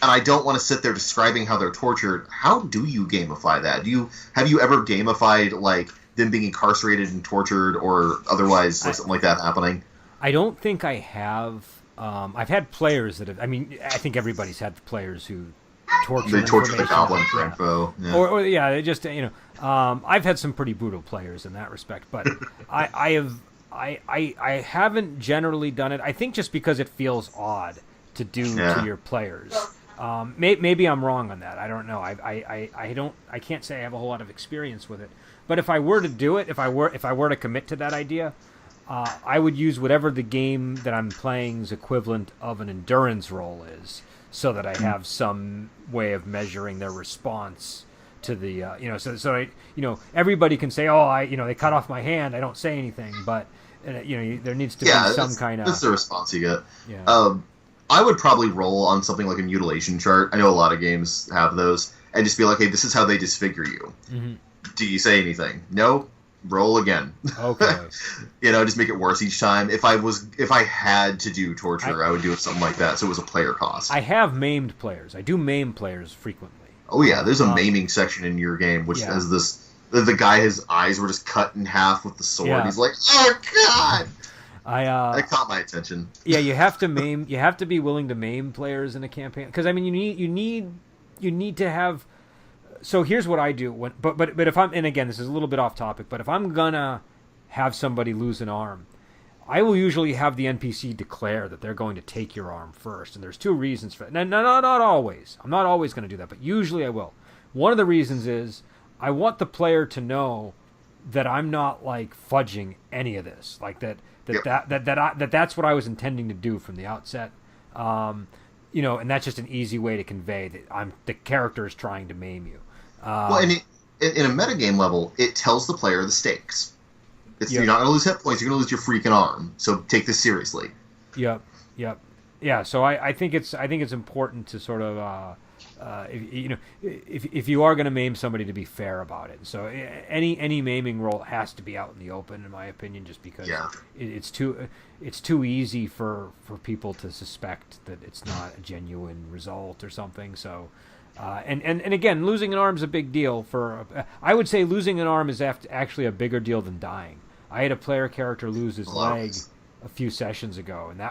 and I don't want to sit there describing how they're tortured. How do you gamify that? Have you ever gamified like them being incarcerated and tortured, or otherwise something like that happening? I don't think I have. I've had players that have. I mean, I think everybody's had players who torture. They torture the goblin for yeah. info. Yeah. Or yeah, they just I've had some pretty brutal players in that respect, but I haven't generally done it. I think just because it feels odd to do to your players. Maybe I'm wrong on that. I don't know. I can't say I have a whole lot of experience with it. But if I were to do it, if I were to commit to that idea, I would use whatever the game that I'm playing's equivalent of an endurance roll is, so that I have some way of measuring their response to the so I everybody can say, oh, they cut off my hand, I don't say anything, but there needs to be some kind of, that's the response you get. Yeah. I would probably roll on something like a mutilation chart. I know a lot of games have those, and just be like, hey, this is how they disfigure you. Mm-hmm. Do you say anything? No. Roll again. Okay. Just make it worse each time. If I had to do torture, I would do it something like that, so it was a player cost. I have maimed players. I do maim players frequently. Oh yeah, there's a maiming section in your game, which has this. The guy, his eyes were just cut in half with the sword. Yeah. He's like, oh god. That caught my attention. Yeah, you have to maim. You have to be willing to maim players in a campaign, because I mean, you need to have. So here's what I do but if I'm, and again, this is a little bit off topic, but if I'm gonna have somebody lose an arm, I will usually have the NPC declare that they're going to take your arm first, and there's two reasons for it. Not always. I'm not always going to do that, but usually I will. One of the reasons is I want the player to know that I'm not like fudging any of this, like that's what I was intending to do from the outset. And that's just an easy way to convey that the character is trying to maim you. Well, and in a metagame level, it tells the player the stakes. You're not going to lose hit points. You're going to lose your freaking arm. So take this seriously. Yep. Yeah. So I think it's important to sort of if you are going to maim somebody, to be fair about it. So any maiming role has to be out in the open, in my opinion, just because it's too easy for people to suspect that it's not a genuine result or something. So. And again, losing an arm is a big deal. I would say losing an arm is actually a bigger deal than dying. I had a player character lose his leg a few sessions ago, and it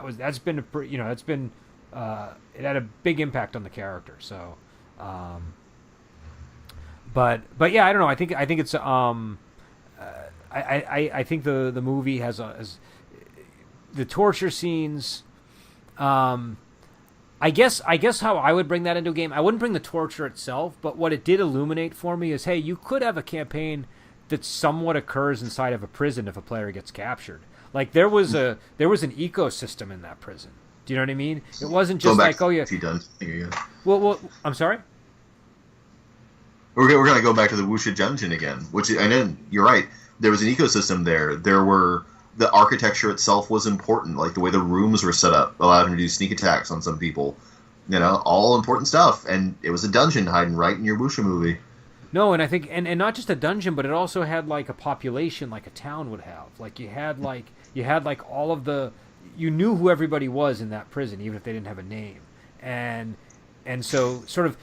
had a big impact on the character. So, but yeah, I don't know. I think it's I think the movie has the torture scenes. I guess how I would bring that into a game, I wouldn't bring the torture itself, but what it did illuminate for me is, hey, you could have a campaign that somewhat occurs inside of a prison if a player gets captured. Like there was an ecosystem in that prison. Do you know what I mean? It wasn't just like, oh yeah. Well, I'm sorry. We're gonna go back to the Wuxia Dungeon again, which I know you're right. There was an ecosystem there. The architecture itself was important, like the way the rooms were set up allowed him to do sneak attacks on some people. All important stuff. And it was a dungeon hiding right in your Wuxia movie. No, and I think, and not just a dungeon, but it also had like a population like a town would have. Like you had all of you knew who everybody was in that prison, even if they didn't have a name. And so sort of,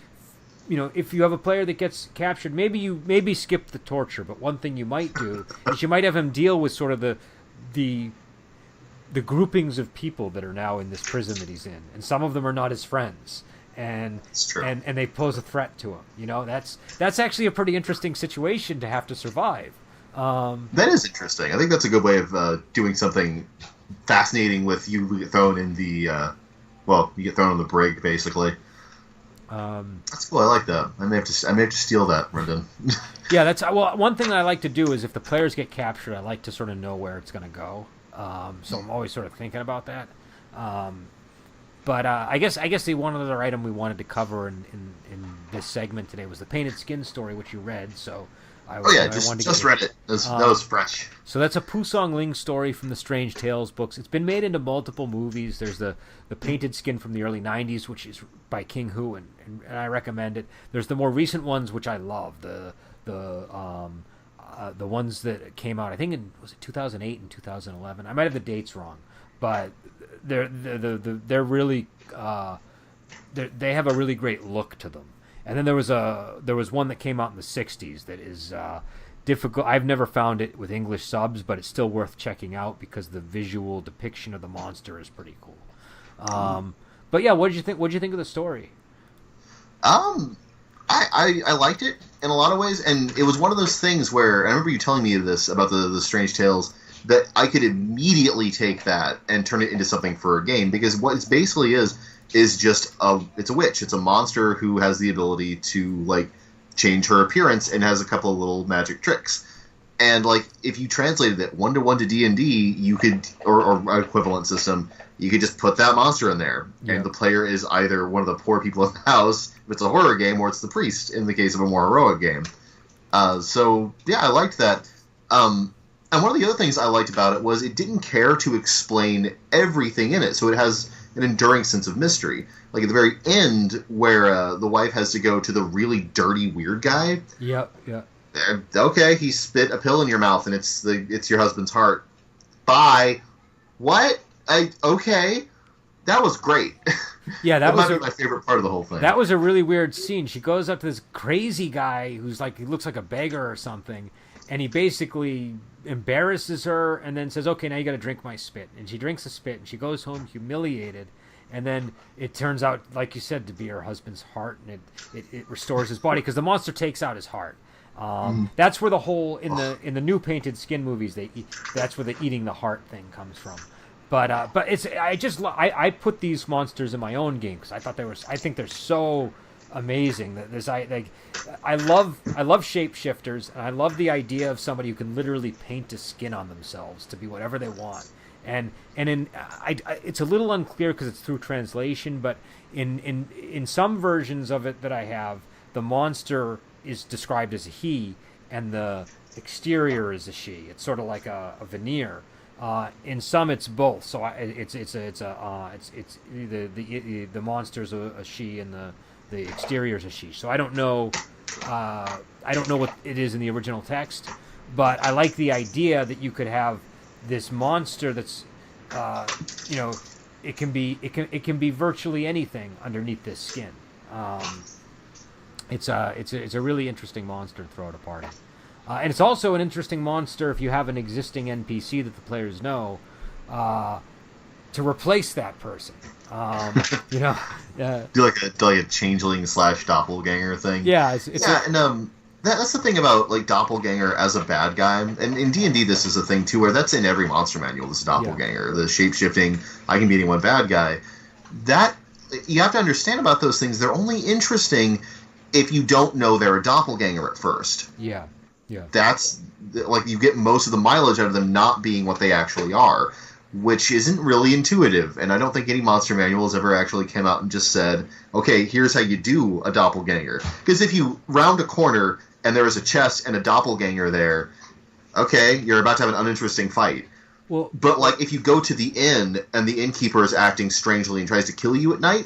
if you have a player that gets captured, maybe skip the torture, but one thing you might do is you might have him deal with sort of the groupings of people that are now in this prison that he's in, and some of them are not his friends, and they pose a threat to him. That's actually a pretty interesting situation to have to survive. That is interesting. I think that's a good way of doing something fascinating. With you get thrown in the you get thrown on the brig basically. That's cool. I like that. I may have to steal that, Brendan. Yeah, that's one thing that I like to do is if the players get captured, I like to sort of know where it's going to go. So I'm always sort of thinking about that. But I guess the one other item we wanted to cover in this segment today was the painted skin story, which you read. So I just read it. That was fresh. So that's a Pusong Ling story from the Strange Tales books. It's been made into multiple movies. There's the painted skin from the early '90s, which is by King Hu, and I recommend it. There's the more recent ones, which I love. The ones that came out, I think was it 2008 and 2011. I might have the dates wrong, but they're really they have a really great look to them. And then there was one that came out in the '60s that is difficult. I've never found it with English subs, but it's still worth checking out because the visual depiction of the monster is pretty cool. But yeah, what did you think? What did you think of the story? I liked it in a lot of ways, and it was one of those things where I remember you telling me this about the Strange Tales, that I could immediately take that and turn it into something for a game, because what it basically is just it's a witch. It's a monster who has the ability to like change her appearance and has a couple of little magic tricks. And like if you translated it 1-to-1 to D&D, you could or equivalent system, you could just put that monster in there, and the player is either one of the poor people in the house if it's a horror game, or it's the priest in the case of a more heroic game. So yeah, I liked that. And one of the other things I liked about it was it didn't care to explain everything in it, so it has an enduring sense of mystery. Like at the very end, where the wife has to go to the really dirty, weird guy. Yep. Okay, he spit a pill in your mouth, and it's your husband's heart. Bye. What? Okay. That was great. Yeah, that was might be my favorite part of the whole thing. That was a really weird scene. She goes up to this crazy guy who's like, he looks like a beggar or something, and he basically embarrasses her and then says, okay, now you got to drink my spit. And she drinks the spit, and she goes home humiliated. And then it turns out, like you said, to be her husband's heart, and it restores his body because the monster takes out his heart. That's where the whole in the new painted skin movies that's where the eating the heart thing comes from. But I put these monsters in my own game because I think they're so amazing that I love shapeshifters, and I love the idea of somebody who can literally paint a skin on themselves to be whatever they want. And it's a little unclear because it's through translation, but in some versions of it that I have, the monster is described as a he, and the exterior is a she. It's sort of like a veneer. In some, it's both. So the monster's a she, and the exterior's a she. So I don't know what it is in the original text, but I like the idea that you could have this monster that's, it can be virtually anything underneath this skin. It's a really interesting monster to throw at a party. And it's also an interesting monster if you have an existing NPC that the players know, to replace that person. Do like a changeling / doppelganger thing. Yeah, that's the thing about like doppelganger as a bad guy. And in D&D, this is a thing too, where that's in every monster manual. This doppelganger, the shape-shifting, I can be anyone bad guy. That you have to understand about those things. They're only interesting if you don't know they're a doppelganger at first. Yeah. That's like you get most of the mileage out of them not being what they actually are, which isn't really intuitive. And I don't think any monster manual has ever actually come out and just said, okay, here's how you do a doppelganger. Because if you round a corner and there is a chest and a doppelganger there, okay, you're about to have an uninteresting fight. Well, but like if you go to the inn and the innkeeper is acting strangely and tries to kill you at night,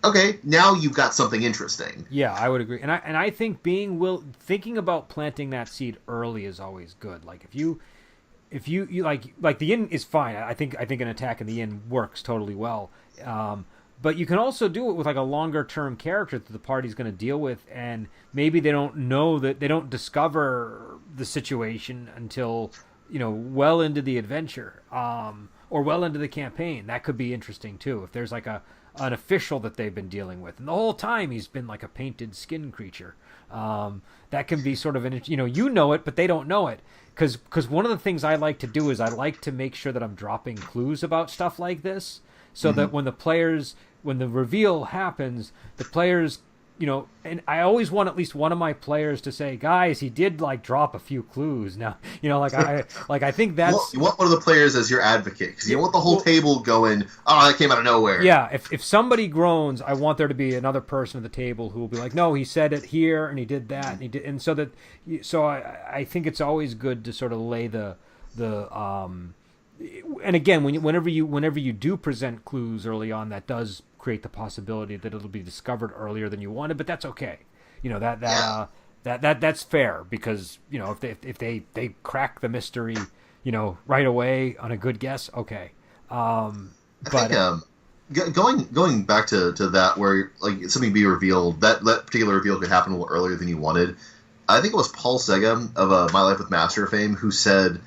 okay, now you've got something interesting. Yeah, I would agree, and I think thinking about planting that seed early is always good. Like if you like the inn is fine. I think an attack in the inn works totally well. But you can also do it with like a longer term character that the party's going to deal with, and maybe they don't discover the situation until well into the adventure, or well into the campaign. That could be interesting too if there's like an official that they've been dealing with, and the whole time he's been like a painted skin creature. That can be sort of it, but they don't know it. Because one of the things I like to do is I like to make sure that I'm dropping clues about stuff like this, so that when the reveal happens, the players and I always want at least one of my players to say, guys, he did like drop a few clues. Now, I think that's you want one of the players as your advocate because you don't want the whole table going, oh, that came out of nowhere. Yeah, if somebody groans, I want there to be another person at the table who will be like, no, he said it here and he did that and he did, and so I think it's always good to sort of lay the and again, whenever you do present clues early on, that does create the possibility that it'll be discovered earlier than you wanted, but that's okay. That's fair because if they crack the mystery, right away on a good guess, okay. I think, going back to that where like something be revealed, that particular reveal could happen a little earlier than you wanted. I think it was Paul Sega of My Life with Master fame who said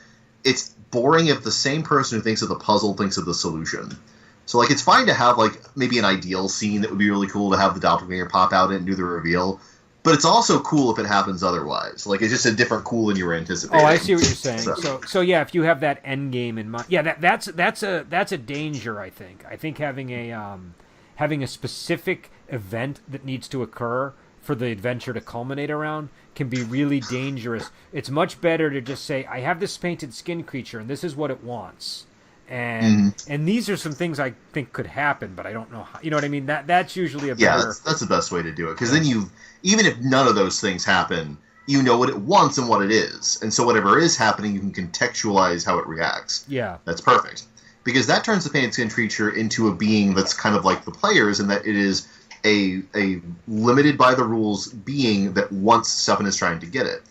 it's boring if the same person who thinks of the puzzle thinks of the solution. So, like, it's fine to have, like, maybe an ideal scene that would be really cool to have the doppelganger pop out and do the reveal, but it's also cool if it happens otherwise. Like, it's just a different cool than you were anticipating. Oh, I see what you're saying. So yeah, if you have that end game in mind, yeah, that's a danger. I think having a specific event that needs to occur for the adventure to culminate around can be really dangerous. It's much better to just say, I have this painted skin creature, and this is what it wants. And these are some things I think could happen, but I don't know how. You know what I mean? That's usually a better... Yeah, that's the best way to do it. Because then even if none of those things happen, you know what it wants and what it is. And so whatever is happening, you can contextualize how it reacts. Yeah. That's perfect. Because that turns the painted skin creature into a being that's kind of like the players, in that it is a limited by the rules being that wants stuff and is trying to get it.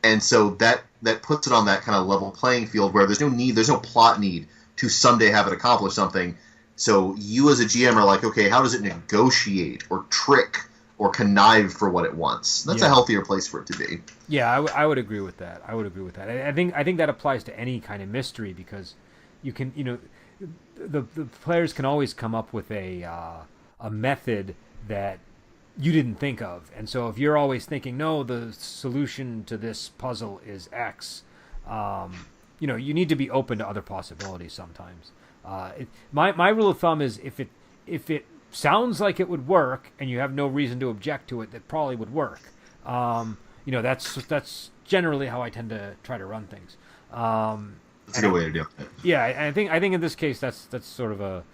And so that puts it on that kind of level playing field where there's no plot need to someday have it accomplish something. So you as a GM are like, okay, how does it negotiate or trick or connive for what it wants? That's a healthier place for it to be. Yeah, I would agree with that. I think that applies to any kind of mystery because you can, the players can always come up with a method that you didn't think of. And so if you're always thinking, no, the solution to this puzzle is X, you need to be open to other possibilities sometimes. My rule of thumb is if it sounds like it would work and you have no reason to object to it, that probably would work. That's generally how I tend to try to run things. That's a good way to do it. Yeah, I think in this case that's sort of a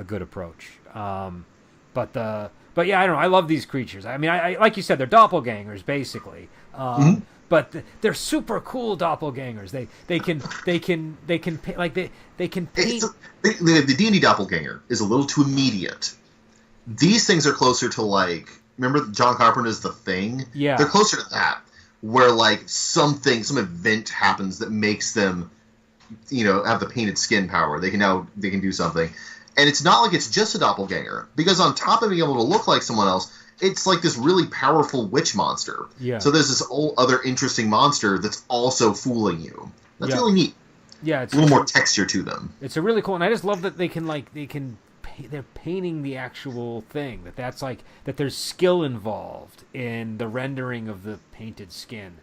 good approach. But yeah, I don't know. I love these creatures. I mean, I like you said, they're doppelgangers basically. But they're super cool doppelgangers. They can paint. The D&D doppelganger is a little too immediate. These things are closer to, like, remember John Carpenter's The Thing? Yeah. They're closer to that, where like some event happens that makes them, have the painted skin power. They can do something. And it's not like it's just a doppelganger, because on top of being able to look like someone else, it's like this really powerful witch monster. Yeah. So there's this whole other interesting monster that's also fooling you. That's really neat. Yeah, it's a little more texture to them. It's a really cool, and I just love that they're painting the actual thing. That there's skill involved in the rendering of the painted skin.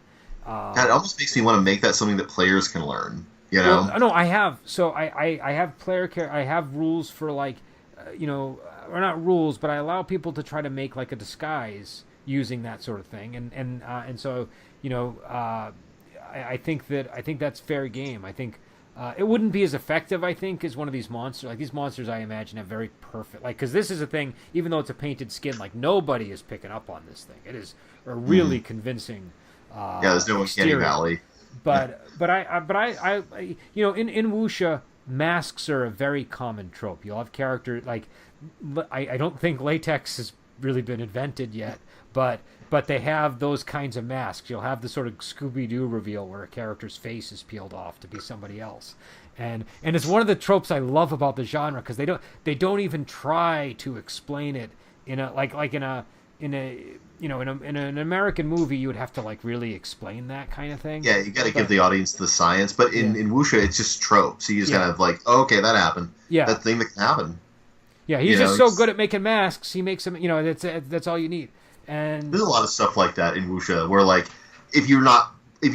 God, it almost makes me want to make that something that players can learn. Well, no, I have. So I have I have rules for or not rules, but I allow people to try to make like a disguise using that sort of thing, and so I think that's fair game. I think it wouldn't be as effective, I think, as one of these monsters. Like these monsters, I imagine have very perfect, because this is a thing. Even though it's a painted skin, like nobody is picking up on this thing. It is a really convincing. There's no uncanny valley. But I in Wuxia, masks are a very common trope. You'll have characters like I don't think latex has really been invented yet, but they have those kinds of masks. You'll have the sort of Scooby-Doo reveal where a character's face is peeled off to be somebody else, and it's one of the tropes I love about the genre, because they don't even try to explain it in an American movie. You would have to like really explain that kind of thing. Yeah, you got to give the audience the science, but in Wuxia it's just trope. So you just kind of like, oh, okay, that happened. Yeah, that thing that can happen. Yeah, he's just so good at making masks. He makes them. That's all you need. And there's a lot of stuff like that in Wuxia where, like, if you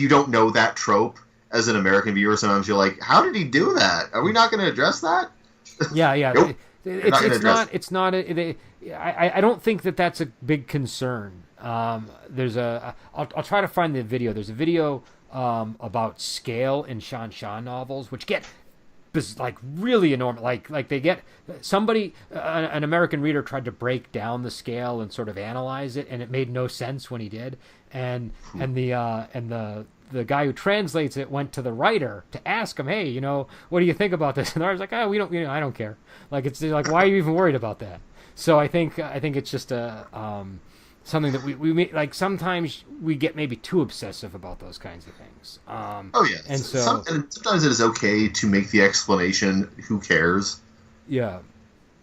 don't know that trope as an American viewer, sometimes you're like, how did he do that? Are we not going to address that? Yeah. Nope. It's not. I don't think that's a big concern. I'll try to find the video. There's a video about scale in Shan Shan novels, which get like really enormous. Like they get somebody, an American reader tried to break down the scale and sort of analyze it, and it made no sense when he did. And the guy who translates it went to the writer to ask him, hey, what do you think about this? And the writer's like, oh, we don't, I don't care. Like, it's like, why are you even worried about that? So I think it's just something that we like. Sometimes we get maybe too obsessive about those kinds of things. Oh yeah, and so sometimes it is okay to make the explanation. Who cares? Yeah.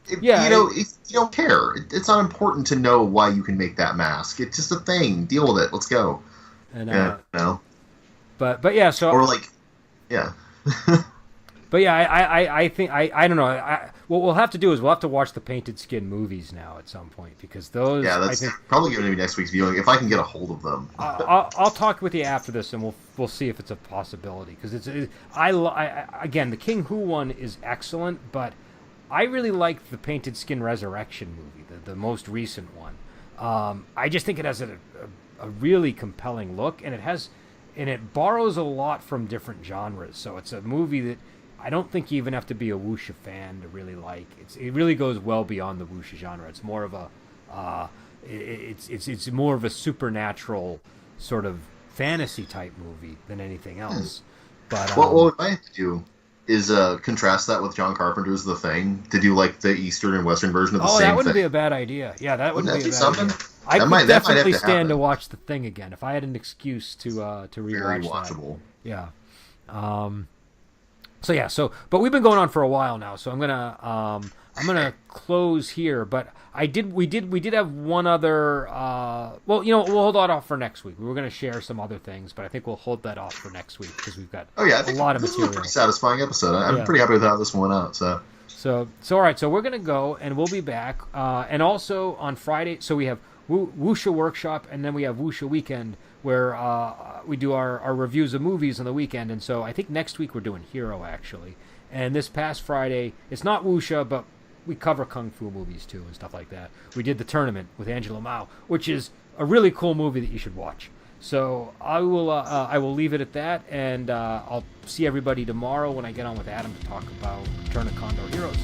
If you don't care, it's not important to know why you can make that mask. It's just a thing. Deal with it. Let's go. And But yeah, so or like, yeah. But yeah, I think I don't know. What we'll have to do is we'll have to watch the Painted Skin movies now at some point, because those. Yeah, that's probably going to be next week's viewing if I can get a hold of them. I'll talk with you after this, and we'll see if it's a possibility, because again, the King Hu one is excellent, but I really like the Painted Skin Resurrection movie, the most recent one. I just think it has a really compelling look, and it borrows a lot from different genres. So it's a movie that I don't think you even have to be a wuxia fan to really like. It really goes well beyond the wuxia genre. It's more of it's more of a supernatural sort of fantasy type movie than anything else. But what we might have to do is contrast that with John Carpenter's The Thing, to do like the Eastern and Western version of the same thing. Oh, that wouldn't be a bad idea. Yeah, that wouldn't be a bad something? idea. I could definitely stand to watch The Thing again if I had an excuse to rewatch Very watchable. That. Yeah. But we've been going on for a while now, so I'm gonna close here. But we did have one other. We'll hold that off for next week. We were gonna share some other things, but I think we'll hold that off for next week because we've got a lot of material. This is a pretty satisfying episode. I'm pretty happy with how this one went out. So all right. So we're gonna go, and we'll be back. And also on Friday, so we have Wuxia Workshop, and then we have Wuxia Weekend, where we do our reviews of movies on the weekend. And so I think next week we're doing Hero, actually. And this past Friday, it's not Wuxia, but we cover Kung Fu movies, too, and stuff like that. We did The Tournament with Angela Mao, which is a really cool movie that you should watch. So I will leave it at that, and I'll see everybody tomorrow when I get on with Adam to talk about Return of Condor Heroes.